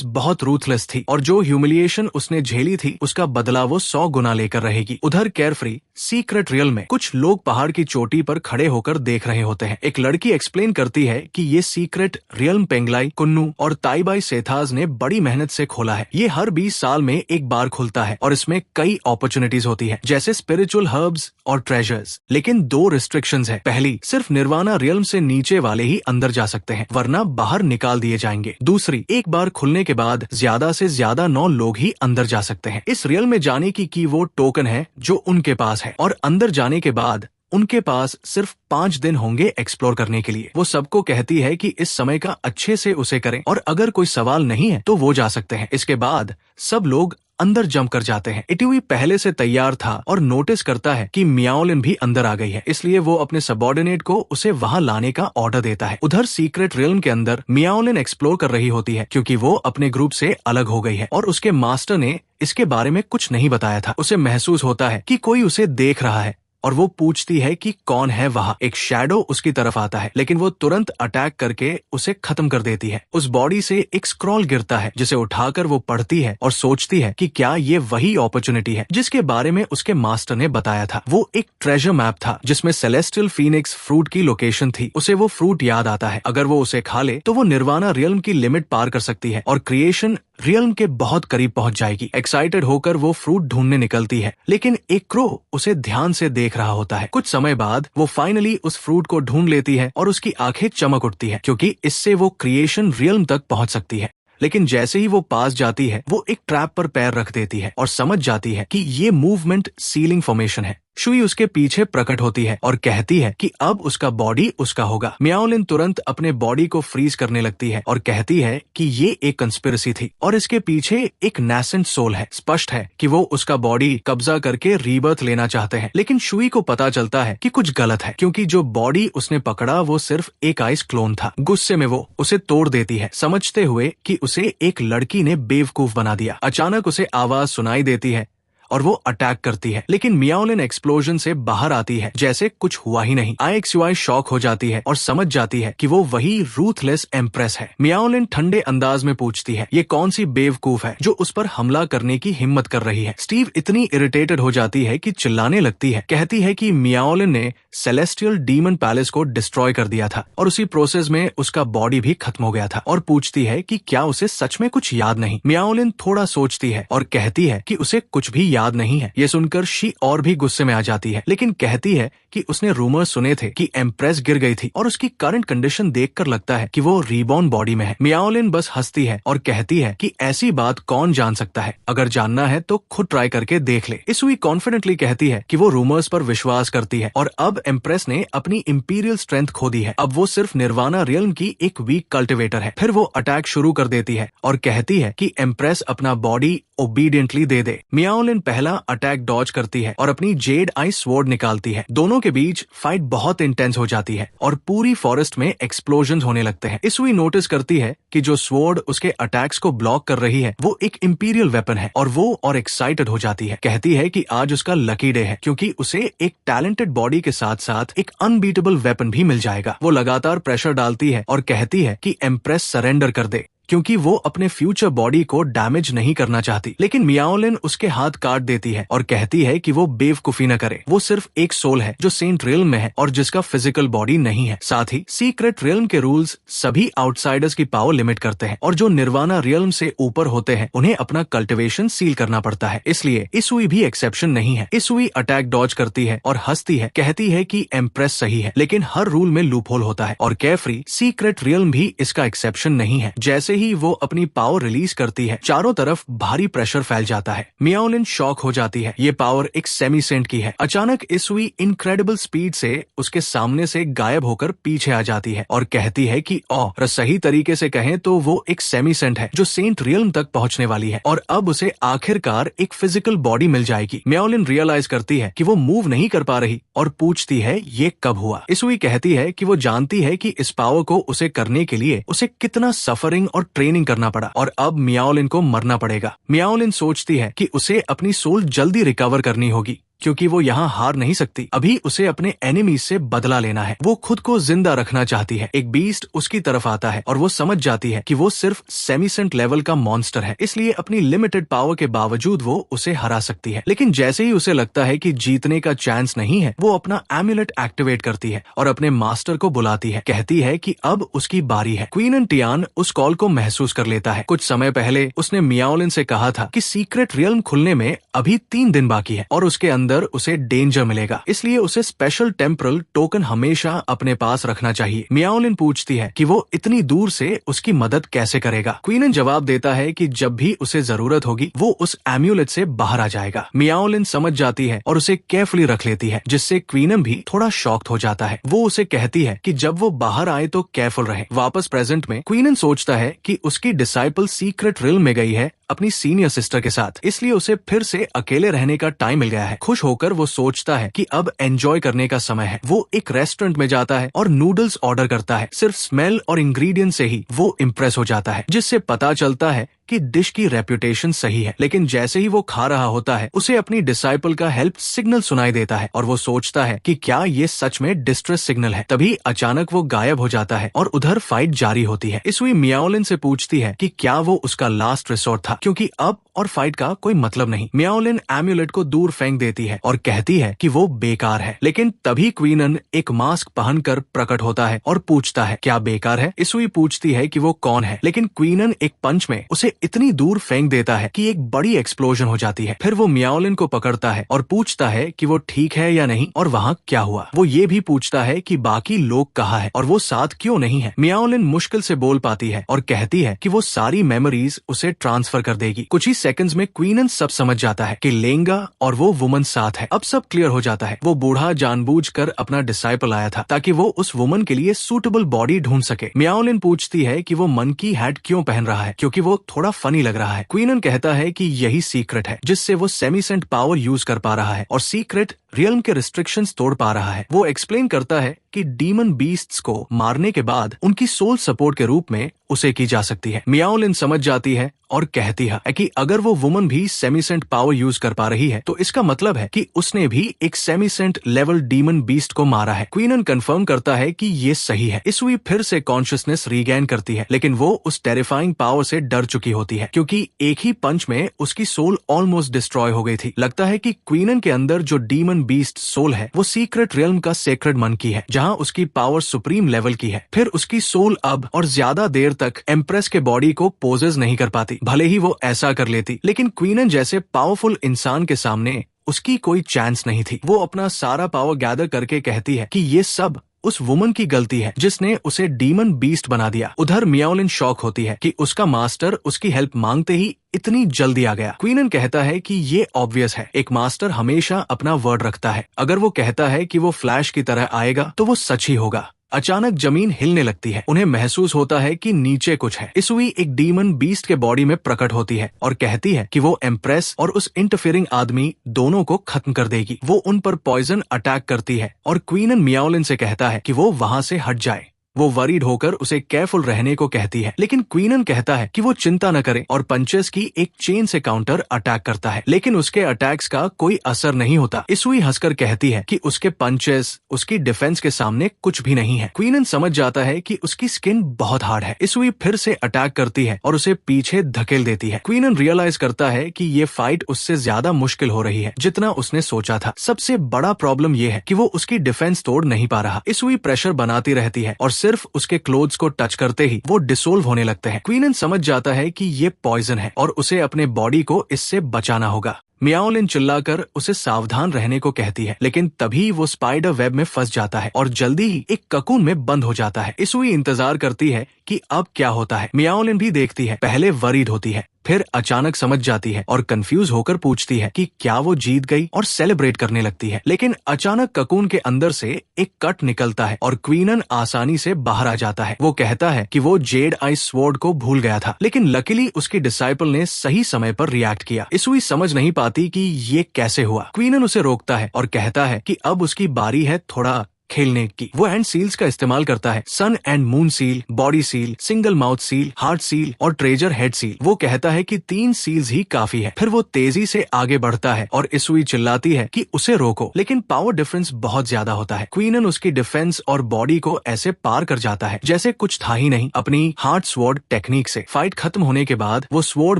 बहुत रूथलेस थी और जो ह्यूमिलिएशन उसने झेली थी उसका बदला वो 100 गुना लेकर रहेगी। उधर केयरफ्री सीक्रेट रियल में कुछ लोग पहाड़ की चोटी पर खड़े होकर देख रहे होते हैं। एक लड़की एक्सप्लेन करती है कि ये सीक्रेट रियल पेंगलाई, कुन्नू और ताइबाई सेथाज ने बड़ी मेहनत से खोला है। ये हर 20 साल में एक बार खुलता है और इसमें कई अपॉर्चुनिटीज होती है, जैसे स्पिरिचुअल हर्ब्स और ट्रेजर्स। लेकिन 2 रिस्ट्रिक्शंस है। पहली, सिर्फ निर्वाणा रियल्म से नीचे वाले ही अंदर जा सकते हैं, वरना बाहर निकाल दिए जाएंगे। दूसरी, एक बार खुलने के बाद ज्यादा से ज्यादा 9 लोग ही अंदर जा सकते हैं। इस रियल में जाने की वो टोकन है जो उनके पास है और अंदर जाने के बाद उनके पास सिर्फ 5 दिन होंगे एक्सप्लोर करने के लिए। वो सबको कहती है कि इस समय का अच्छे से उसे करें और अगर कोई सवाल नहीं है तो वो जा सकते हैं। इसके बाद सब लोग अंदर जंप कर जाते हैं। इटुई पहले से तैयार था और नोटिस करता है कि मियाओलिन भी अंदर आ गई है, इसलिए वो अपने सबऑर्डिनेट को उसे वहां लाने का ऑर्डर देता है। उधर सीक्रेट रियल्म के अंदर मियाओलिन एक्सप्लोर कर रही होती है, क्योंकि वो अपने ग्रुप से अलग हो गई है और उसके मास्टर ने इसके बारे में कुछ नहीं बताया था। उसे महसूस होता है कि कोई उसे देख रहा है और वो पूछती है कि कौन है वहां। एक शैडो उसकी तरफ आता है, लेकिन वो तुरंत अटैक करके उसे खत्म कर देती है। उस बॉडी से एक स्क्रॉल गिरता है, जिसे उठाकर वो पढ़ती है और सोचती है कि क्या ये वही अपॉर्चुनिटी है जिसके बारे में उसके मास्टर ने बताया था। वो एक ट्रेजर मैप था जिसमें सेलेस्टियल फीनिक्स फ्रूट की लोकेशन थी। उसे वो फ्रूट याद आता है। अगर वो उसे खा ले तो वो निर्वाणा रियल्म की लिमिट पार कर सकती है और क्रिएशन रियल्म के बहुत करीब पहुंच जाएगी। एक्साइटेड होकर वो फ्रूट ढूंढने निकलती है, लेकिन एक क्रो उसे ध्यान से देख रहा होता है। कुछ समय बाद वो फाइनली उस फ्रूट को ढूंढ लेती है और उसकी आंखें चमक उठती है, क्योंकि इससे वो क्रिएशन रियल्म तक पहुंच सकती है। लेकिन जैसे ही वो पास जाती है वो एक ट्रैप पर पैर रख देती है और समझ जाती है कि ये मूवमेंट सीलिंग फॉर्मेशन है। शुई उसके पीछे प्रकट होती है और कहती है कि अब उसका बॉडी उसका होगा। मियाओलिन तुरंत अपने बॉडी को फ्रीज करने लगती है और कहती है कि ये एक कंस्पिरेसी थी और इसके पीछे एक नैसेंट सोल है। स्पष्ट है कि वो उसका बॉडी कब्जा करके रीबर्थ लेना चाहते हैं, लेकिन शुई को पता चलता है कि कुछ गलत है, क्योंकि जो बॉडी उसने पकड़ा वो सिर्फ एक आइस क्लोन था। गुस्से में वो उसे तोड़ देती है, समझते हुए कि उसे एक लड़की ने बेवकूफ बना दिया। अचानक उसे आवाज सुनाई देती है और वो अटैक करती है, लेकिन मियाओलिन एक्सप्लोजन से बाहर आती है जैसे कुछ हुआ ही नहीं। IXY शॉक हो जाती है और समझ जाती है कि वो वही रूथलेस एम्प्रेस है। मियाओलिन ठंडे अंदाज में पूछती है ये कौन सी बेवकूफ है जो उस पर हमला करने की हिम्मत कर रही है। स्टीव इतनी इरिटेटेड हो जाती है कि चिल्लाने लगती है, कहती है कि मियाओलिन ने सेलेस्टियल डीमन पैलेस को डिस्ट्रॉय कर दिया था और उसी प्रोसेस में उसका बॉडी भी खत्म हो गया था, और पूछती है कि क्या उसे सच में कुछ याद नहीं। मियाओलिन थोड़ा सोचती है और कहती है कि उसे कुछ भी याद नहीं है। ये सुनकर शी और भी गुस्से में आ जाती है, लेकिन कहती है कि उसने रूमर सुने थे कि एम्प्रेस गिर गई थी और उसकी करंट कंडीशन देखकर लगता है कि वो रीबॉर्न बॉडी में है। मियाओलिन बस हंसती है और कहती है कि ऐसी बात कौन जान सकता है, अगर जानना है तो खुद ट्राई करके देख ले। इसुई कॉन्फिडेंटली कहती है कि वो रूमर्स पर विश्वास करती है और अब एम्प्रेस ने अपनी इंपीरियल स्ट्रेंथ खो दी है। अब वो सिर्फ निर्वाणा रियल्म की एक वीक कल्टिवेटर है। फिर वो अटैक शुरू कर देती है और कहती है कि एम्प्रेस अपना बॉडी ओबीडियंटली दे दे। मियाओलिन पहला अटैक डॉज करती है और अपनी जेड आई स्वॉर्ड निकालती है। दोनों के बीच फाइट बहुत इंटेंस हो जाती है और पूरी फॉरेस्ट में एक्सप्लोजन होने लगते हैं। इसुई नोटिस करती है कि जो स्वॉर्ड उसके अटैक्स को ब्लॉक कर रही है वो एक इंपीरियल वेपन है और वो और एक्साइटेड हो जाती है। कहती है कि आज उसका लकी डे है क्योंकि उसे एक टैलेंटेड बॉडी के साथ साथ एक अनबीटेबल वेपन भी मिल जाएगा। वो लगातार प्रेशर डालती है और कहती है कि एम्प्रेस सरेंडर कर दे क्योंकि वो अपने फ्यूचर बॉडी को डैमेज नहीं करना चाहती। लेकिन मियाओलिन उसके हाथ काट देती है और कहती है कि वो बेवकूफी न करे। वो सिर्फ एक सोल है जो सेंट रियल्म में है और जिसका फिजिकल बॉडी नहीं है। साथ ही सीक्रेट रियल्म के रूल्स सभी आउटसाइडर्स की पावर लिमिट करते हैं और जो निर्वाणा रियल्म से ऊपर होते हैं उन्हें अपना कल्टिवेशन सील करना पड़ता है, इसलिए इसुई भी एक्सेप्शन नहीं है। इसुई अटैक डॉज करती है और हंसती है, कहती है कि एम्प्रेस सही है लेकिन हर रूल में लूपहोल होता है और केयरफ्री सीक्रेट रियल्म भी इसका एक्सेप्शन नहीं है। जैसे ही वो अपनी पावर रिलीज करती है चारों तरफ भारी प्रेशर फैल जाता है। मियाओलिन शॉक हो जाती है, ये पावर एक सेमी सेंट की है। अचानक इसुई इनक्रेडिबल स्पीड से उसके सामने से गायब होकर पीछे आ जाती है और कहती है कि सही तरीके से कहें तो वो एक सेमी सेंट है जो सेंट रियल्म तक पहुंचने वाली है और अब उसे आखिरकार एक फिजिकल बॉडी मिल जाएगी। मियाओलिन रियलाइज करती है कि वो मूव नहीं कर पा रही और पूछती है ये कब हुआ। इसुई कहती है कि वो जानती है कि इस पावर को उसे करने के लिए उसे कितना सफरिंग और ट्रेनिंग करना पड़ा और अब मियाओलिन को मरना पड़ेगा। मियाओलिन सोचती है कि उसे अपनी सोल जल्दी रिकवर करनी होगी क्योंकि वो यहाँ हार नहीं सकती। अभी उसे अपने एनिमी से बदला लेना है। वो खुद को जिंदा रखना चाहती है। एक बीस्ट उसकी तरफ आता है और वो समझ जाती है कि वो सिर्फ सेमीसेंट लेवल का मॉन्स्टर है, इसलिए अपनी लिमिटेड पावर के बावजूद वो उसे हरा सकती है। लेकिन जैसे ही उसे लगता है कि जीतने का चांस नहीं है, वो अपना एम्यूलेट एक्टिवेट करती है और अपने मास्टर को बुलाती है। कहती है कि अब उसकी बारी है। क्वीन टियान उस कॉल को महसूस कर लेता है। कुछ समय पहले उसने मियाओलिन से कहा था कि सीक्रेट रियल्म खुलने में अभी 3 दिन बाकी है और उसके अंदर उसे डेंजर मिलेगा, इसलिए उसे स्पेशल टेम्परल टोकन हमेशा अपने पास रखना चाहिए। मियाओलिन पूछती है कि वो इतनी दूर से उसकी मदद कैसे करेगा। क्वीनन जवाब देता है कि जब भी उसे जरूरत होगी वो उस एम्यूलेट से बाहर आ जाएगा। मियाओलिन समझ जाती है और उसे केयरफुली रख लेती है, जिससे क्वीनन भी थोड़ा शॉक्ड हो जाता है। वो उसे कहती है कि जब वो बाहर आए तो केयरफुल रहे। वापस प्रेजेंट में क्वीनन सोचता है कि उसकी डिसाइपल सीक्रेट रियल्म में गई है अपनी सीनियर सिस्टर के साथ, इसलिए उसे फिर से अकेले रहने का टाइम मिल गया है। खुश होकर वो सोचता है कि अब एंजॉय करने का समय है। वो एक रेस्टोरेंट में जाता है और नूडल्स ऑर्डर करता है। सिर्फ स्मेल और इंग्रेडिएंट से ही वो इम्प्रेस हो जाता है, जिससे पता चलता है कि डिश की रेप्यूटेशन सही है। लेकिन जैसे ही वो खा रहा होता है उसे अपनी डिसाइपल का हेल्प सिग्नल सुनाई देता है और वो सोचता है कि क्या ये सच में डिस्ट्रेस सिग्नल है। तभी अचानक वो गायब हो जाता है और उधर फाइट जारी होती है। इसुई मियाओलिन से पूछती है कि क्या वो उसका लास्ट रिसोर्ट था, क्योंकि अब और फाइट का कोई मतलब नहीं। मियाओलिन एम्यूलेट को दूर फेंक देती है और कहती है कि वो बेकार है। लेकिन तभी क्वीनन एक मास्क पहनकर प्रकट होता है और पूछता है क्या बेकार है। इसुई पूछती है कि वो कौन है, लेकिन क्वीनन एक पंच में उसे इतनी दूर फेंक देता है कि एक बड़ी एक्सप्लोजन हो जाती है। फिर वो मियाओलिन को पकड़ता है और पूछता है कि वो ठीक है या नहीं और वहाँ क्या हुआ। वो ये भी पूछता है कि बाकी लोग कहाँ है और वो साथ क्यों नहीं है। मियाओलिन मुश्किल से बोल पाती है और कहती है कि वो सारी मेमोरीज उसे ट्रांसफर कर देगी। कुछ ही सेकंड्स में क्वीनन सब समझ जाता है कि लेंगा और वो वुमन साथ है। अब सब क्लियर हो जाता है। वो बूढ़ा जानबूझकर अपना डिसाइपल आया था ताकि वो उस वुमन के लिए सूटेबल बॉडी ढूंढ सके। मियाओलिन पूछती है कि वो मंकी हैट क्यों पहन रहा है, क्योंकि वो थोड़ा फनी लग रहा है। क्वीनन कहता है कि यही सीक्रेट है जिससे वो सेमीसेंट पावर यूज कर पा रहा है और सीक्रेट रियल्म के रिस्ट्रिक्शंस तोड़ पा रहा है। वो एक्सप्लेन करता है कि डीमन बीस्ट्स को मारने के बाद उनकी सोल सपोर्ट के रूप में उसे की जा सकती है। मियाओलिन समझ जाती है और कहती है कि अगर वो वुमन भी सेमीसेंट पावर यूज कर पा रही है तो इसका मतलब है कि उसने भी एक सेमीसेंट लेवल डीमन बीस्ट को मारा है। क्वीनन कंफर्म करता है कि ये सही है। इसुई फिर से कॉन्शियसनेस रीगेन करती है, लेकिन वो उस टेरिफाइंग पावर से डर चुकी होती है क्योंकि एक ही पंच में उसकी सोल ऑलमोस्ट डिस्ट्रॉय हो गई थी। लगता है कि क्वीनन के अंदर जो डीमन बीस्ट सोल है वो सीक्रेट रियल्म का सेक्रेड मन की है, जहाँ उसकी पावर सुप्रीम लेवल की है। फिर उसकी सोल अब और ज्यादा देर तक एम्प्रेस के बॉडी को पोजेस नहीं कर पाती। भले ही वो ऐसा कर लेती, लेकिन क्वीनन जैसे पावरफुल इंसान के सामने उसकी कोई चांस नहीं थी। वो अपना सारा पावर गैदर करके कहती है कि ये सब उस वुमन की गलती है जिसने उसे डीमन बीस्ट बना दिया। उधर मियाओलिन शॉक होती है कि उसका मास्टर उसकी हेल्प मांगते ही इतनी जल्दी आ गया। क्वीनन कहता है कि ये ऑब्वियस है, एक मास्टर हमेशा अपना वर्ड रखता है। अगर वो कहता है कि वो फ्लैश की तरह आएगा तो वो सच ही होगा। अचानक जमीन हिलने लगती है। उन्हें महसूस होता है कि नीचे कुछ है। इसुई एक डीमन बीस्ट के बॉडी में प्रकट होती है और कहती है कि वो एम्प्रेस और उस इंटरफेयरिंग आदमी दोनों को खत्म कर देगी। वो उन पर पॉइजन अटैक करती है और क्वीनन मियाओलिन से कहता है कि वो वहां से हट जाए। वो वरीड होकर उसे केयरफुल रहने को कहती है, लेकिन क्वीनन कहता है कि वो चिंता न करे और पंचेस की एक चेन से काउंटर अटैक करता है, लेकिन उसके अटैक्स का कोई असर नहीं होता। इसुई हंसकर कहती है कि उसके पंचेस उसकी डिफेंस के सामने कुछ भी नहीं है। क्वीनन समझ जाता है कि उसकी स्किन बहुत हार्ड है। इसुई फिर से अटैक करती है और उसे पीछे धकेल देती है। क्वीनन रियलाइज करता है कि ये फाइट उससे ज्यादा मुश्किल हो रही है जितना उसने सोचा था। सबसे बड़ा प्रॉब्लम ये है कि वो उसकी डिफेंस तोड़ नहीं पा रहा। इसुई प्रेशर बनाती रहती है और सिर्फ उसके क्लोथ्स को टच करते ही वो डिसोल्व होने लगते हैं। क्वीनन समझ जाता है कि ये पॉइजन है और उसे अपने बॉडी को इससे बचाना होगा। मियाओलिन चिल्लाकर उसे सावधान रहने को कहती है, लेकिन तभी वो स्पाइडर वेब में फंस जाता है और जल्दी ही एक ककून में बंद हो जाता है। इसुई इंतजार करती है कि अब क्या होता है। मियाओलिन भी देखती है, पहले वरीड होती है, फिर अचानक समझ जाती है और कंफ्यूज होकर पूछती है कि क्या वो जीत गई और सेलिब्रेट करने लगती है। लेकिन अचानक ककून के अंदर से एक कट निकलता है और क्वीनन आसानी से बाहर आ जाता है। वो कहता है कि वो जेड आइस स्वॉर्ड को भूल गया था, लेकिन लकीली उसकी डिसाइपल ने सही समय पर रिएक्ट किया। इसुई समझ नहीं पाती कि ये कैसे हुआ। क्वीनन उसे रोकता है और कहता है कि अब उसकी बारी है थोड़ा खेलने की। वो एंड सील्स का इस्तेमाल करता है, sun and moon seal, body seal, single mouth seal, heart seal और ट्रेजर हेड सील। वो कहता है कि 3 सील्स ही काफी है। फिर वो तेजी से आगे बढ़ता है और इसुई चिल्लाती है कि उसे रोको, लेकिन पावर डिफरेंस बहुत ज्यादा होता है। क्वीनन उसकी डिफेंस और बॉडी को ऐसे पार कर जाता है जैसे कुछ था ही नहीं। अपनी हार्ट स्वॉर्ड टेक्निक से फाइट खत्म होने के बाद वो स्वॉर्ड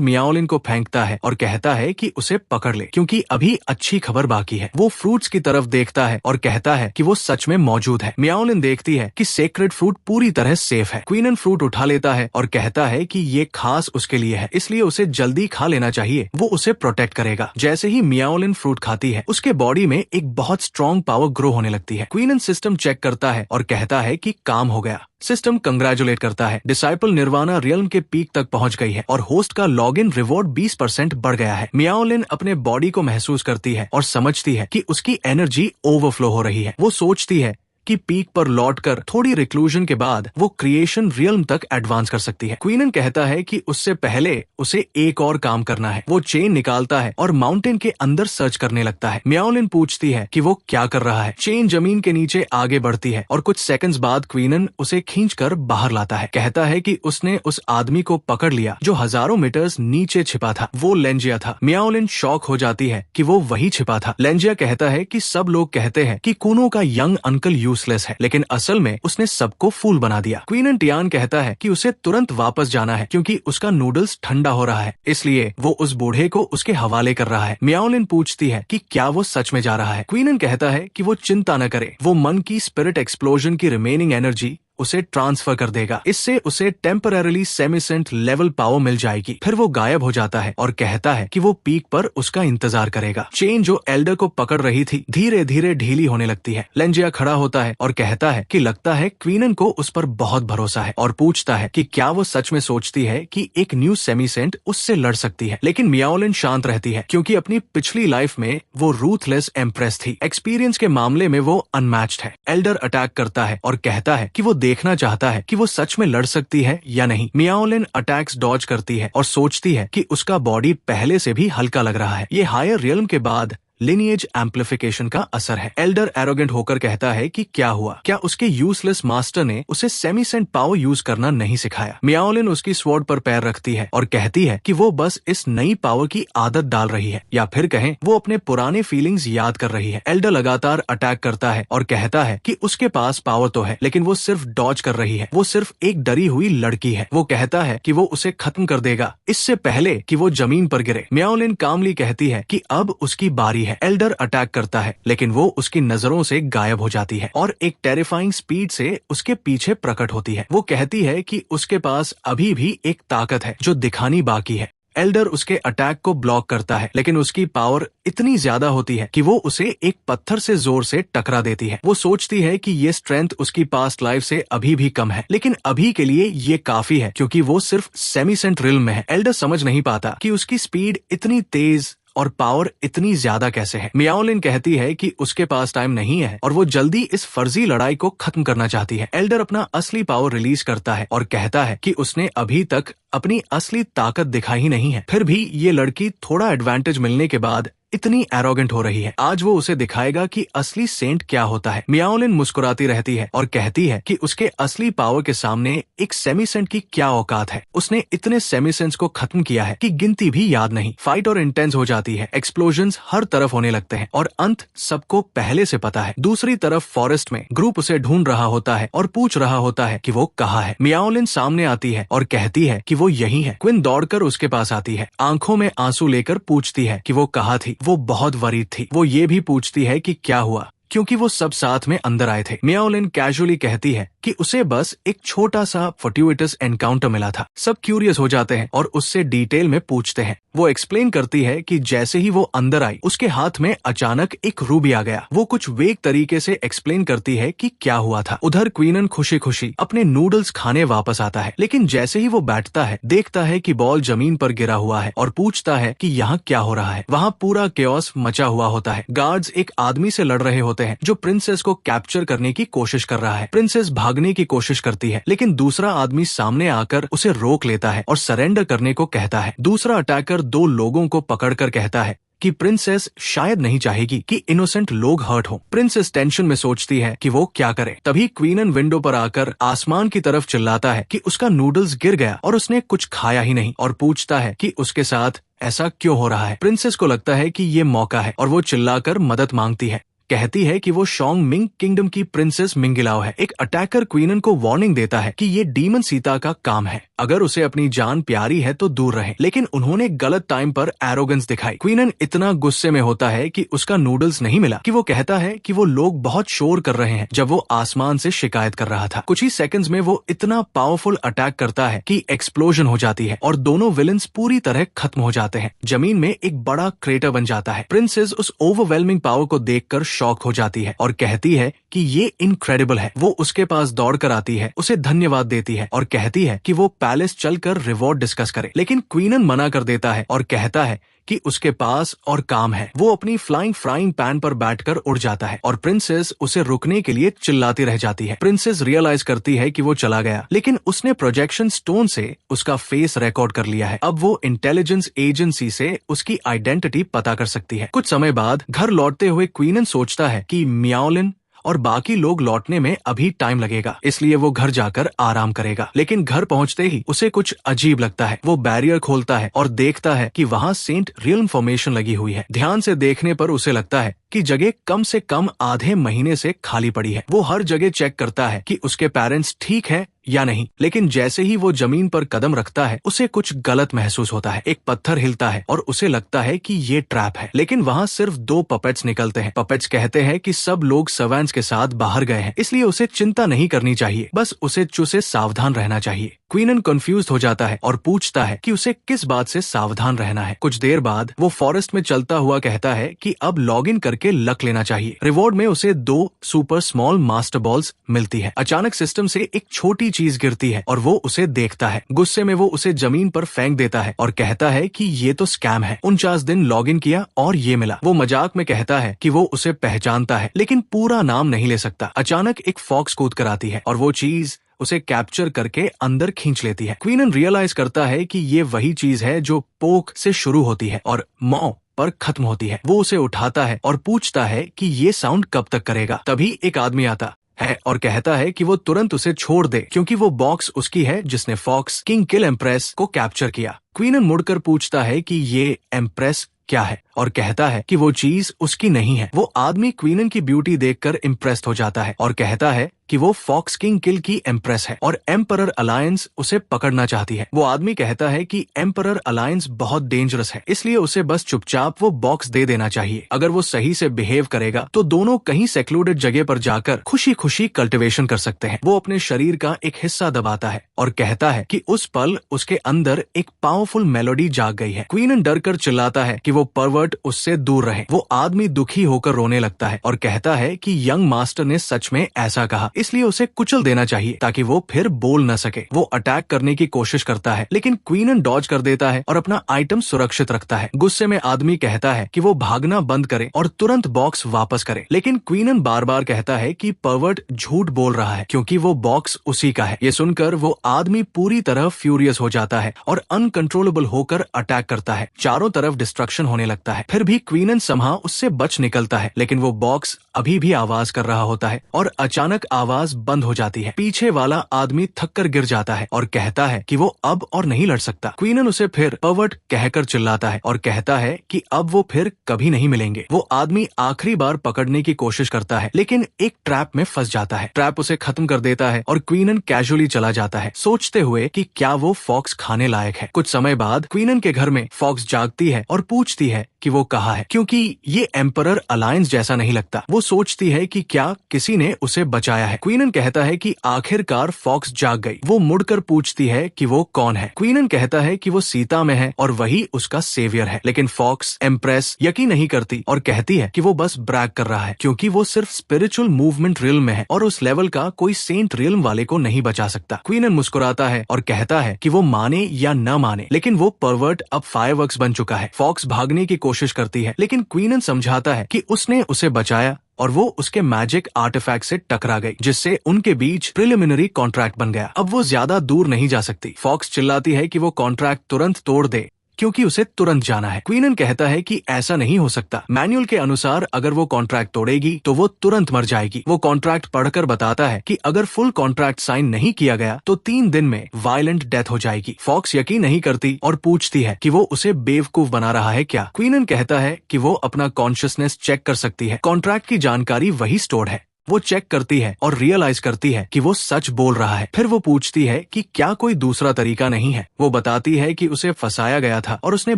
मियाओलिन को फेंकता है और कहता है कि उसे पकड़ ले, क्योंकि अभी अच्छी खबर बाकी है। वो फ्रूट्स की तरफ देखता है और कहता है कि वो सच में मौजूद है। मियाओलिन देखती है कि सेक्रेड फ्रूट पूरी तरह सेफ है। क्वीनन फ्रूट उठा लेता है और कहता है कि ये खास उसके लिए है, इसलिए उसे जल्दी खा लेना चाहिए, वो उसे प्रोटेक्ट करेगा। जैसे ही मियाओलिन फ्रूट खाती है, उसके बॉडी में एक बहुत स्ट्रॉन्ग पावर ग्रो होने लगती है। क्वीनन सिस्टम चेक करता है और कहता है कि काम हो गया। सिस्टम कंग्रेचुलेट करता है, डिसाइपल निर्वाणा रियल्म के पीक तक पहुंच गई है और होस्ट का लॉगिन रिवॉर्ड 20% बढ़ गया है। मियाओलिन अपने बॉडी को महसूस करती है और समझती है कि उसकी एनर्जी ओवरफ्लो हो रही है। वो सोचती है कि पीक पर लौटकर थोड़ी रिक्लूजन के बाद वो क्रिएशन रियल्म तक एडवांस कर सकती है। क्वीनन कहता है कि उससे पहले उसे एक और काम करना है। वो चेन निकालता है और माउंटेन के अंदर सर्च करने लगता है। मियाओलिन पूछती है कि वो क्या कर रहा है। चेन जमीन के नीचे आगे बढ़ती है और कुछ सेकंड्स बाद क्वीनन उसे खींचकर बाहर लाता है। कहता है कि उसने उस आदमी को पकड़ लिया जो हजारों मीटर्स नीचे छिपा था। वो लेंजिया था। मियाओलिन शॉक हो जाती है कि वो वही छिपा था। लेंजिया कहता है कि सब लोग कहते हैं कि कूनो का यंग अंकल यूजलेस है, लेकिन असल में उसने सबको फूल बना दिया। क्वीनन टियान कहता है कि उसे तुरंत वापस जाना है क्योंकि उसका नूडल्स ठंडा हो रहा है, इसलिए वो उस बूढ़े को उसके हवाले कर रहा है। मियाओलिन पूछती है कि क्या वो सच में जा रहा है। क्वीनन कहता है कि वो चिंता न करे, वो मन की स्पिरिट एक्सप्लोजन की रिमेनिंग एनर्जी उसे ट्रांसफर कर देगा। इससे उसे टेम्पररीली सेमीसेंट लेवल पावर मिल जाएगी। फिर वो गायब हो जाता है और कहता है कि वो पीक पर उसका इंतजार करेगा। चेन जो एल्डर को पकड़ रही थी धीरे धीरे ढीली होने लगती है। लेंजिया खड़ा होता है और कहता है कि लगता है क्वीनन को उस पर बहुत भरोसा है और पूछता है कि क्या वो सच में सोचती है कि एक न्यू सेमीसेंट उससे लड़ सकती है। लेकिन मियाओलिन शांत रहती है क्योंकि अपनी पिछली लाइफ में वो रूथलेस एम्प्रेस थी। एक्सपीरियंस के मामले में वो अनमैच्ड है। एल्डर अटैक करता है और कहता है कि वो देखना चाहता है कि वो सच में लड़ सकती है या नहीं। मियाओलिन अटैक्स डॉज करती है और सोचती है कि उसका बॉडी पहले से भी हल्का लग रहा है। ये हायर रियल्म के बाद लिनिएज एम्प्लीफिकेशन का असर है। एल्डर एरोगेंट होकर कहता है कि क्या हुआ, क्या उसके यूजलेस मास्टर ने उसे सेमी-सेंट पावर यूज करना नहीं सिखाया। मियाओलिन उसकी स्वॉर्ड पर पैर रखती है और कहती है कि वो बस इस नई पावर की आदत डाल रही है, या फिर कहें वो अपने पुराने फीलिंग्स याद कर रही है। एल्डर लगातार अटैक करता है और कहता है कि उसके पास पावर तो है, लेकिन वो सिर्फ डॉज कर रही है, वो सिर्फ एक डरी हुई लड़की है। वो कहता है कि वो उसे खत्म कर देगा इससे पहले कि वो जमीन पर गिरे। मियाओलिन कामली कहती है कि अब उसकी बारी है। एल्डर अटैक करता है, लेकिन वो उसकी नजरों से गायब हो जाती है और एक टेरिफाइंग स्पीड से उसके पीछे प्रकट होती है। वो कहती है कि उसके पास अभी भी एक ताकत है जो दिखानी बाकी है। एल्डर उसके अटैक को ब्लॉक करता है, लेकिन उसकी पावर इतनी ज्यादा होती है कि वो उसे एक पत्थर से जोर से टकरा देती है। वो सोचती है कि ये स्ट्रेंथ उसकी पास्ट लाइफ से अभी भी कम है, लेकिन अभी के लिए ये काफी है क्योंकि वो सिर्फ सेमी-सेंट रिल्म में है। एल्डर समझ नहीं पाता कि उसकी स्पीड इतनी तेज और पावर इतनी ज्यादा कैसे है। मियाओलिन कहती है कि उसके पास टाइम नहीं है और वो जल्दी इस फर्जी लड़ाई को खत्म करना चाहती है। एल्डर अपना असली पावर रिलीज करता है और कहता है कि उसने अभी तक अपनी असली ताकत दिखाई ही नहीं है, फिर भी ये लड़की थोड़ा एडवांटेज मिलने के बाद इतनी एरोगेंट हो रही है। आज वो उसे दिखाएगा कि असली सेंट क्या होता है। मियाओलिन मुस्कुराती रहती है और कहती है कि उसके असली पावर के सामने एक सेमी सेंट की क्या औकात है। उसने इतने सेमी सेंट्स को खत्म किया है कि गिनती भी याद नहीं। फाइट और इंटेंस हो जाती है, एक्सप्लोजन्स हर तरफ होने लगते हैं और अंत सबको पहले से पता है। दूसरी तरफ फॉरेस्ट में ग्रुप उसे ढूंढ रहा होता है और पूछ रहा होता है कि वो कहाँ है। मियाओलिन सामने आती है और कहती है कि वो यही है। क्विन दौड़कर उसके पास आती है, आंखों में आंसू लेकर पूछती है कि वो कहाँ थी। वो बहुत वरीड थी। वो ये भी पूछती है कि क्या हुआ, क्योंकि वो सब साथ में अंदर आए थे। मियाओलिन कैजुअली कहती है कि उसे बस एक छोटा सा फॉर्ट्यूटस एनकाउंटर मिला था। सब क्यूरियस हो जाते हैं और उससे डिटेल में पूछते हैं। वो एक्सप्लेन करती है कि जैसे ही वो अंदर आई उसके हाथ में अचानक एक रूबी आ गया। वो कुछ वेग तरीके से एक्सप्लेन करती है कि क्या हुआ था। उधर क्वीनन खुशी खुशी अपने नूडल्स खाने वापस आता है, लेकिन जैसे ही वो बैठता है देखता है कि बॉल जमीन पर गिरा हुआ है और पूछता है कि यहाँ क्या हो रहा है। वहाँ पूरा केओस मचा हुआ होता है। गार्ड्स एक आदमी से लड़ रहे होते हैं जो प्रिंसेस को कैप्चर करने की कोशिश कर रहा है। प्रिंसेस भागने की कोशिश करती है, लेकिन दूसरा आदमी सामने आकर उसे रोक लेता है और सरेंडर करने को कहता है। दूसरा अटैकर दो लोगों को पकड़कर कहता है कि प्रिंसेस शायद नहीं चाहेगी कि इनोसेंट लोग हर्ट हो। प्रिंसेस टेंशन में सोचती है कि वो क्या करे। तभी क्वीनन विंडो पर आकर आसमान की तरफ चिल्लाता है कि उसका नूडल्स गिर गया और उसने कुछ खाया ही नहीं, और पूछता है कि उसके साथ ऐसा क्यों हो रहा है। प्रिंसेस को लगता है कि ये मौका है और वो चिल्लाकर मदद मांगती है। कहती है कि वो शोंग मिंग किंगडम की प्रिंसेस मिंगिलाओ है। एक अटैकर क्वीनन को वार्निंग देता है कि ये डीमन सीता का काम है, अगर उसे अपनी जान प्यारी है तो दूर रहे, लेकिन उन्होंने गलत टाइम पर एरोगेंस दिखाई। क्वीनन इतना गुस्से में होता है कि उसका नूडल्स नहीं मिला कि वो कहता है कि वो लोग बहुत शोर कर रहे हैं जब वो आसमान से शिकायत कर रहा था। कुछ ही सेकंड्स में वो इतना पावरफुल अटैक करता है कि एक्सप्लोजन हो जाती है और दोनों विलन्स पूरी तरह खत्म हो जाते हैं। जमीन में एक बड़ा क्रेटर बन जाता है। प्रिंसेस उस ओवरवेलमिंग पावर को देखकर शॉक हो जाती है और कहती है कि ये इनक्रेडिबल है। वो उसके पास दौड़कर आती है, उसे धन्यवाद देती है और कहती है कि वो पैलेस चलकर रिवॉर्ड डिस्कस करे, लेकिन क्वीनन मना कर देता है और कहता है कि उसके पास और काम है। वो अपनी फ्लाइंग फ्राइंग पैन पर बैठकर उड़ जाता है और प्रिंसेस उसे रुकने के लिए चिल्लाती रह जाती है। प्रिंसेस रियलाइज करती है कि वो चला गया, लेकिन उसने प्रोजेक्शन स्टोन से उसका फेस रिकॉर्ड कर लिया है। अब वो इंटेलिजेंस एजेंसी से उसकी आइडेंटिटी पता कर सकती है। कुछ समय बाद घर लौटते हुए क्वीनन सोचता है कि मियाओलिन और बाकी लोग लौटने में अभी टाइम लगेगा, इसलिए वो घर जाकर आराम करेगा। लेकिन घर पहुंचते ही उसे कुछ अजीब लगता है। वो बैरियर खोलता है और देखता है कि वहाँ सेंट रियल्म फॉर्मेशन लगी हुई है। ध्यान से देखने पर उसे लगता है कि जगह कम से कम आधे महीने से खाली पड़ी है। वो हर जगह चेक करता है कि उसके पेरेंट्स ठीक है या नहीं, लेकिन जैसे ही वो जमीन पर कदम रखता है उसे कुछ गलत महसूस होता है। एक पत्थर हिलता है और उसे लगता है कि ये ट्रैप है, लेकिन वहाँ सिर्फ दो पपेट्स निकलते हैं। पपेट्स कहते हैं कि सब लोग सर्वेंट्स के साथ बाहर गए हैं, इसलिए उसे चिंता नहीं करनी चाहिए, बस उसे चुसे सावधान रहना चाहिए। क्वीनन कंफ्यूज हो जाता है और पूछता है कि उसे किस बात से सावधान रहना है। कुछ देर बाद वो फॉरेस्ट में चलता हुआ कहता है कि अब लॉग इन करके लक लेना चाहिए। रिवॉर्ड में उसे 2 सुपर स्मॉल मास्टर बॉल्स मिलती है। अचानक सिस्टम से एक छोटी चीज गिरती है और वो उसे देखता है। गुस्से में वो उसे जमीन पर फेंक देता है और कहता है कि ये तो स्कैम है। 49 दिन लॉग इन किया और ये मिला। वो मजाक में कहता है कि वो उसे पहचानता है, लेकिन पूरा नाम नहीं ले सकता। अचानक एक फॉक्स कूद कर आती है और वो चीज उसे कैप्चर करके अंदर खींच लेती है। क्वीनन रियलाइज करता है कि ये वही चीज है जो पोक से शुरू होती है और मॉ पर खत्म होती है। वो उसे उठाता है और पूछता है कि ये साउंड कब तक करेगा। तभी एक आदमी आता है और कहता है कि वो तुरंत उसे छोड़ दे क्योंकि वो बॉक्स उसकी है जिसने फॉक्स किंग किल एम्प्रेस को कैप्चर किया। क्वीनन मुड़कर पूछता है कि ये एम्प्रेस क्या है और कहता है कि वो चीज उसकी नहीं है। वो आदमी क्वीनन की ब्यूटी देखकर इम्प्रेस्ड हो जाता है और कहता है कि वो फॉक्स किंग किल की एम्प्रेस है और एम्परर अलायंस उसे पकड़ना चाहती है। वो आदमी कहता है कि एम्परर अलायंस बहुत डेंजरस है, इसलिए उसे बस चुपचाप वो बॉक्स दे देना चाहिए। अगर वो सही से बिहेव करेगा तो दोनों कहीं सेक्लूडेड जगह पर जाकर खुशी खुशी कल्टिवेशन कर सकते हैं। वो अपने शरीर का एक हिस्सा दबाता है और कहता है कि उस पल उसके अंदर एक पावरफुल मेलोडी जाग गई है। क्वीनन डर कर चिल्लाता है कि वो परवर्ट उससे दूर रहे। वो आदमी दुखी होकर रोने लगता है और कहता है कि यंग मास्टर ने सच में ऐसा कहा, इसलिए उसे कुचल देना चाहिए ताकि वो फिर बोल न सके। वो अटैक करने की कोशिश करता है लेकिन क्वीनन डॉज कर देता है और अपना आइटम सुरक्षित रखता है। गुस्से में आदमी कहता है कि वो भागना बंद करे और तुरंत बॉक्स वापस करे, लेकिन क्वीनन बार बार कहता है कि परवर्ट झूठ बोल रहा है क्योंकि वो बॉक्स उसी का है। ये सुनकर वो आदमी पूरी तरह फ्यूरियस हो जाता है और अनकंट्रोलेबल होकर अटैक करता है। चारों तरफ डिस्ट्रक्शन होने लगता है। फिर भी क्वीनन समहा उससे बच निकलता है, लेकिन वो बॉक्स अभी भी आवाज कर रहा होता है और अचानक आवाज बंद हो जाती है। पीछे वाला आदमी थककर गिर जाता है और कहता है कि वो अब और नहीं लड़ सकता। क्वीनन उसे फिर परवर्ट कहकर चिल्लाता है और कहता है कि अब वो फिर कभी नहीं मिलेंगे। वो आदमी आखिरी बार पकड़ने की कोशिश करता है लेकिन एक ट्रैप में फंस जाता है। ट्रैप उसे खत्म कर देता है और क्वीनन कैजुअली चला जाता है, सोचते हुए कि क्या वो फॉक्स खाने लायक है। कुछ समय बाद क्वीनन के घर में फॉक्स जागती है और पूछती है कि वो कहाँ है, क्योंकि ये एम्परर अलायंस जैसा नहीं लगता। वो सोचती है कि क्या किसी ने उसे बचाया है। क्वीनन कहता है कि आखिरकार फॉक्स जाग गई। वो मुड़कर पूछती है कि वो कौन है। क्वीनन कहता है कि वो सीता में है और वही उसका सेवियर है, लेकिन फॉक्स एम्प्रेस यकीन नहीं करती और कहती है कि वो बस ब्रैग कर रहा है क्योंकि वो सिर्फ स्पिरिचुअल मूवमेंट रियल्म में है और उस लेवल का कोई सेंट रियल्म वाले को नहीं बचा सकता। क्वीनन मुस्कुराता है और कहता है कि वो माने या न माने, लेकिन वो परवर्ट अब फायरवर्क्स बन चुका है। फॉक्स भागने की कोशिश करती है लेकिन क्वीनन समझाता है कि उसने उसे बचाया और वो उसके मैजिक आर्टिफैक्ट से टकरा गई, जिससे उनके बीच प्रिलिमिनरी कॉन्ट्रैक्ट बन गया। अब वो ज्यादा दूर नहीं जा सकती। फॉक्स चिल्लाती है कि वो कॉन्ट्रैक्ट तुरंत तोड़ दे क्योंकि उसे तुरंत जाना है। क्वीनन कहता है कि ऐसा नहीं हो सकता। मैनुअल के अनुसार अगर वो कॉन्ट्रैक्ट तोड़ेगी तो वो तुरंत मर जाएगी। वो कॉन्ट्रैक्ट पढ़कर बताता है कि अगर फुल कॉन्ट्रैक्ट साइन नहीं किया गया तो 3 दिन में वायलेंट डेथ हो जाएगी। फॉक्स यकीन नहीं करती और पूछती है कि वो उसे बेवकूफ बना रहा है क्या। क्वीनन कहता है कि वो अपना कॉन्शियसनेस चेक कर सकती है। कॉन्ट्रैक्ट की जानकारी वही स्टोर्ड है। वो चेक करती है और रियलाइज करती है कि वो सच बोल रहा है। फिर वो पूछती है कि क्या कोई दूसरा तरीका नहीं है। वो बताती है कि उसे फंसाया गया था और उसने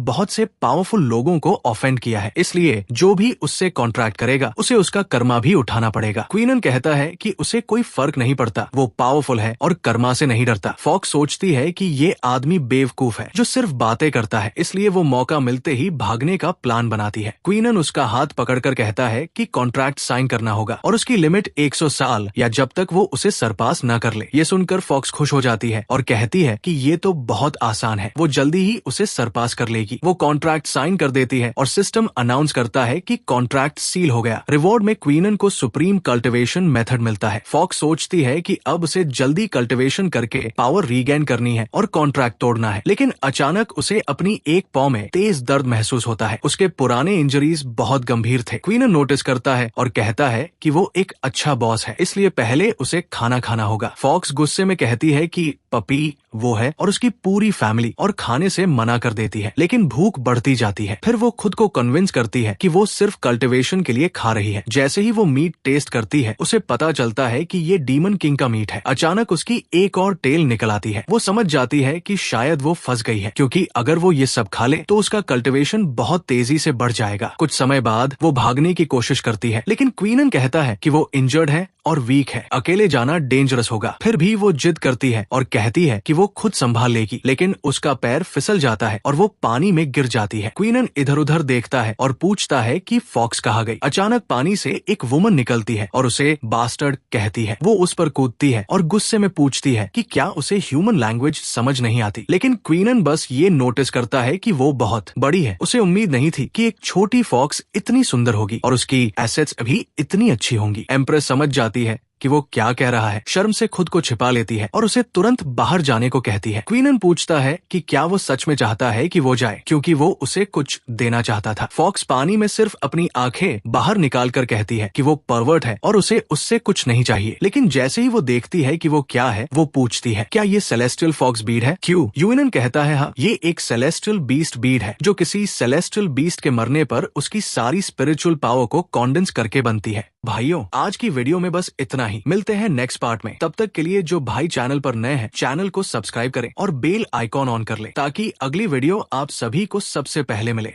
बहुत से पावरफुल लोगों को ऑफेंड किया है, इसलिए जो भी उससे कॉन्ट्रैक्ट करेगा उसे उसका कर्मा भी उठाना पड़ेगा। क्वीनन कहता है कि उसे कोई फर्क नहीं पड़ता, वो पावरफुल है और कर्मा से नहीं डरता। फॉक्स सोचती है कि ये आदमी बेवकूफ है जो सिर्फ बातें करता है, इसलिए वो मौका मिलते ही भागने का प्लान बनाती है। क्वीनन उसका हाथ पकड़कर कहता है कि कॉन्ट्रैक्ट साइन करना होगा और उसकी लिमिट 100 साल या जब तक वो उसे सरपास न कर ले। ये सुनकर फॉक्स खुश हो जाती है और कहती है कि ये तो बहुत आसान है, वो जल्दी ही उसे सरपास कर लेगी। वो कॉन्ट्रैक्ट साइन कर देती है और सिस्टम अनाउंस करता है कि कॉन्ट्रैक्ट सील हो गया। रिवॉर्ड में क्वीनन को सुप्रीम कल्टिवेशन मेथड मिलता है। फॉक्स सोचती है कि अब उसे जल्दी कल्टिवेशन करके पावर रीगेन करनी है और कॉन्ट्रैक्ट तोड़ना है, लेकिन अचानक उसे अपनी एक पांव में तेज दर्द महसूस होता है। उसके पुराने इंजरीज बहुत गंभीर थे। क्वीनन नोटिस करता है और कहता है कि वो एक अच्छा बॉस है, इसलिए पहले उसे खाना खाना होगा। फॉक्स गुस्से में कहती है कि पपी वो है और उसकी पूरी फैमिली और खाने से मना कर देती है, लेकिन भूख बढ़ती जाती है। फिर वो खुद को कन्विंस करती है कि वो सिर्फ कल्टिवेशन के लिए खा रही है। जैसे ही वो मीट टेस्ट करती है उसे पता चलता है कि ये डीमन किंग का मीट है। अचानक उसकी एक और टेल निकल आती है। वो समझ जाती है कि शायद वो फंस गई है, क्योंकि अगर वो ये सब खा ले तो उसका कल्टिवेशन बहुत तेजी से बढ़ जाएगा। कुछ समय बाद वो भागने की कोशिश करती है, लेकिन क्वीनन कहता है कि वो इंजर्ड है और वीक है, अकेले जाना डेंजरस होगा। फिर भी वो जिद करती है और कहती है कि वो खुद संभाल लेगी, लेकिन उसका पैर फिसल जाता है और वो पानी में गिर जाती है। क्वीनन इधर उधर देखता है और पूछता है कि फॉक्स कहाँ गई। अचानक पानी से एक वुमन निकलती है और उसे बास्टर्ड कहती है। वो उस पर कूदती है और गुस्से में पूछती है कि क्या उसे ह्यूमन लैंग्वेज समझ नहीं आती, लेकिन क्वीनन बस ये नोटिस करता है कि वो बहुत बड़ी है। उसे उम्मीद नहीं थी कि एक छोटी फॉक्स इतनी सुंदर होगी और उसकी एसेट्स भी इतनी अच्छी होंगी। एम्प्रेस समझ जाती है कि वो क्या कह रहा है। शर्म से खुद को छिपा लेती है और उसे तुरंत बाहर जाने को कहती है। क्वीनन पूछता है कि क्या वो सच में चाहता है कि वो जाए, क्योंकि वो उसे कुछ देना चाहता था। फॉक्स पानी में सिर्फ अपनी आंखें बाहर निकाल कर कहती है कि वो परवर्ट है और उसे उससे कुछ नहीं चाहिए। लेकिन जैसे ही वो देखती है कि वो क्या है, वो पूछती है, क्या ये सेलेस्टियल फॉक्स बीड है? क्यों? यूएनएन कहता है, हाँ, ये एक सेलेस्टियल बीस्ट बीड है जो किसी सेलेस्टियल बीस्ट के मरने पर उसकी सारी स्पिरिचुअल पावर को कॉन्डेंस करके बनती है। भाइयों, आज की वीडियो में बस इतना ही। मिलते हैं नेक्स्ट पार्ट में। तब तक के लिए जो भाई चैनल पर नए हैं, चैनल को सब्सक्राइब करें और बेल आइकॉन ऑन कर लें ताकि अगली वीडियो आप सभी को सबसे पहले मिले।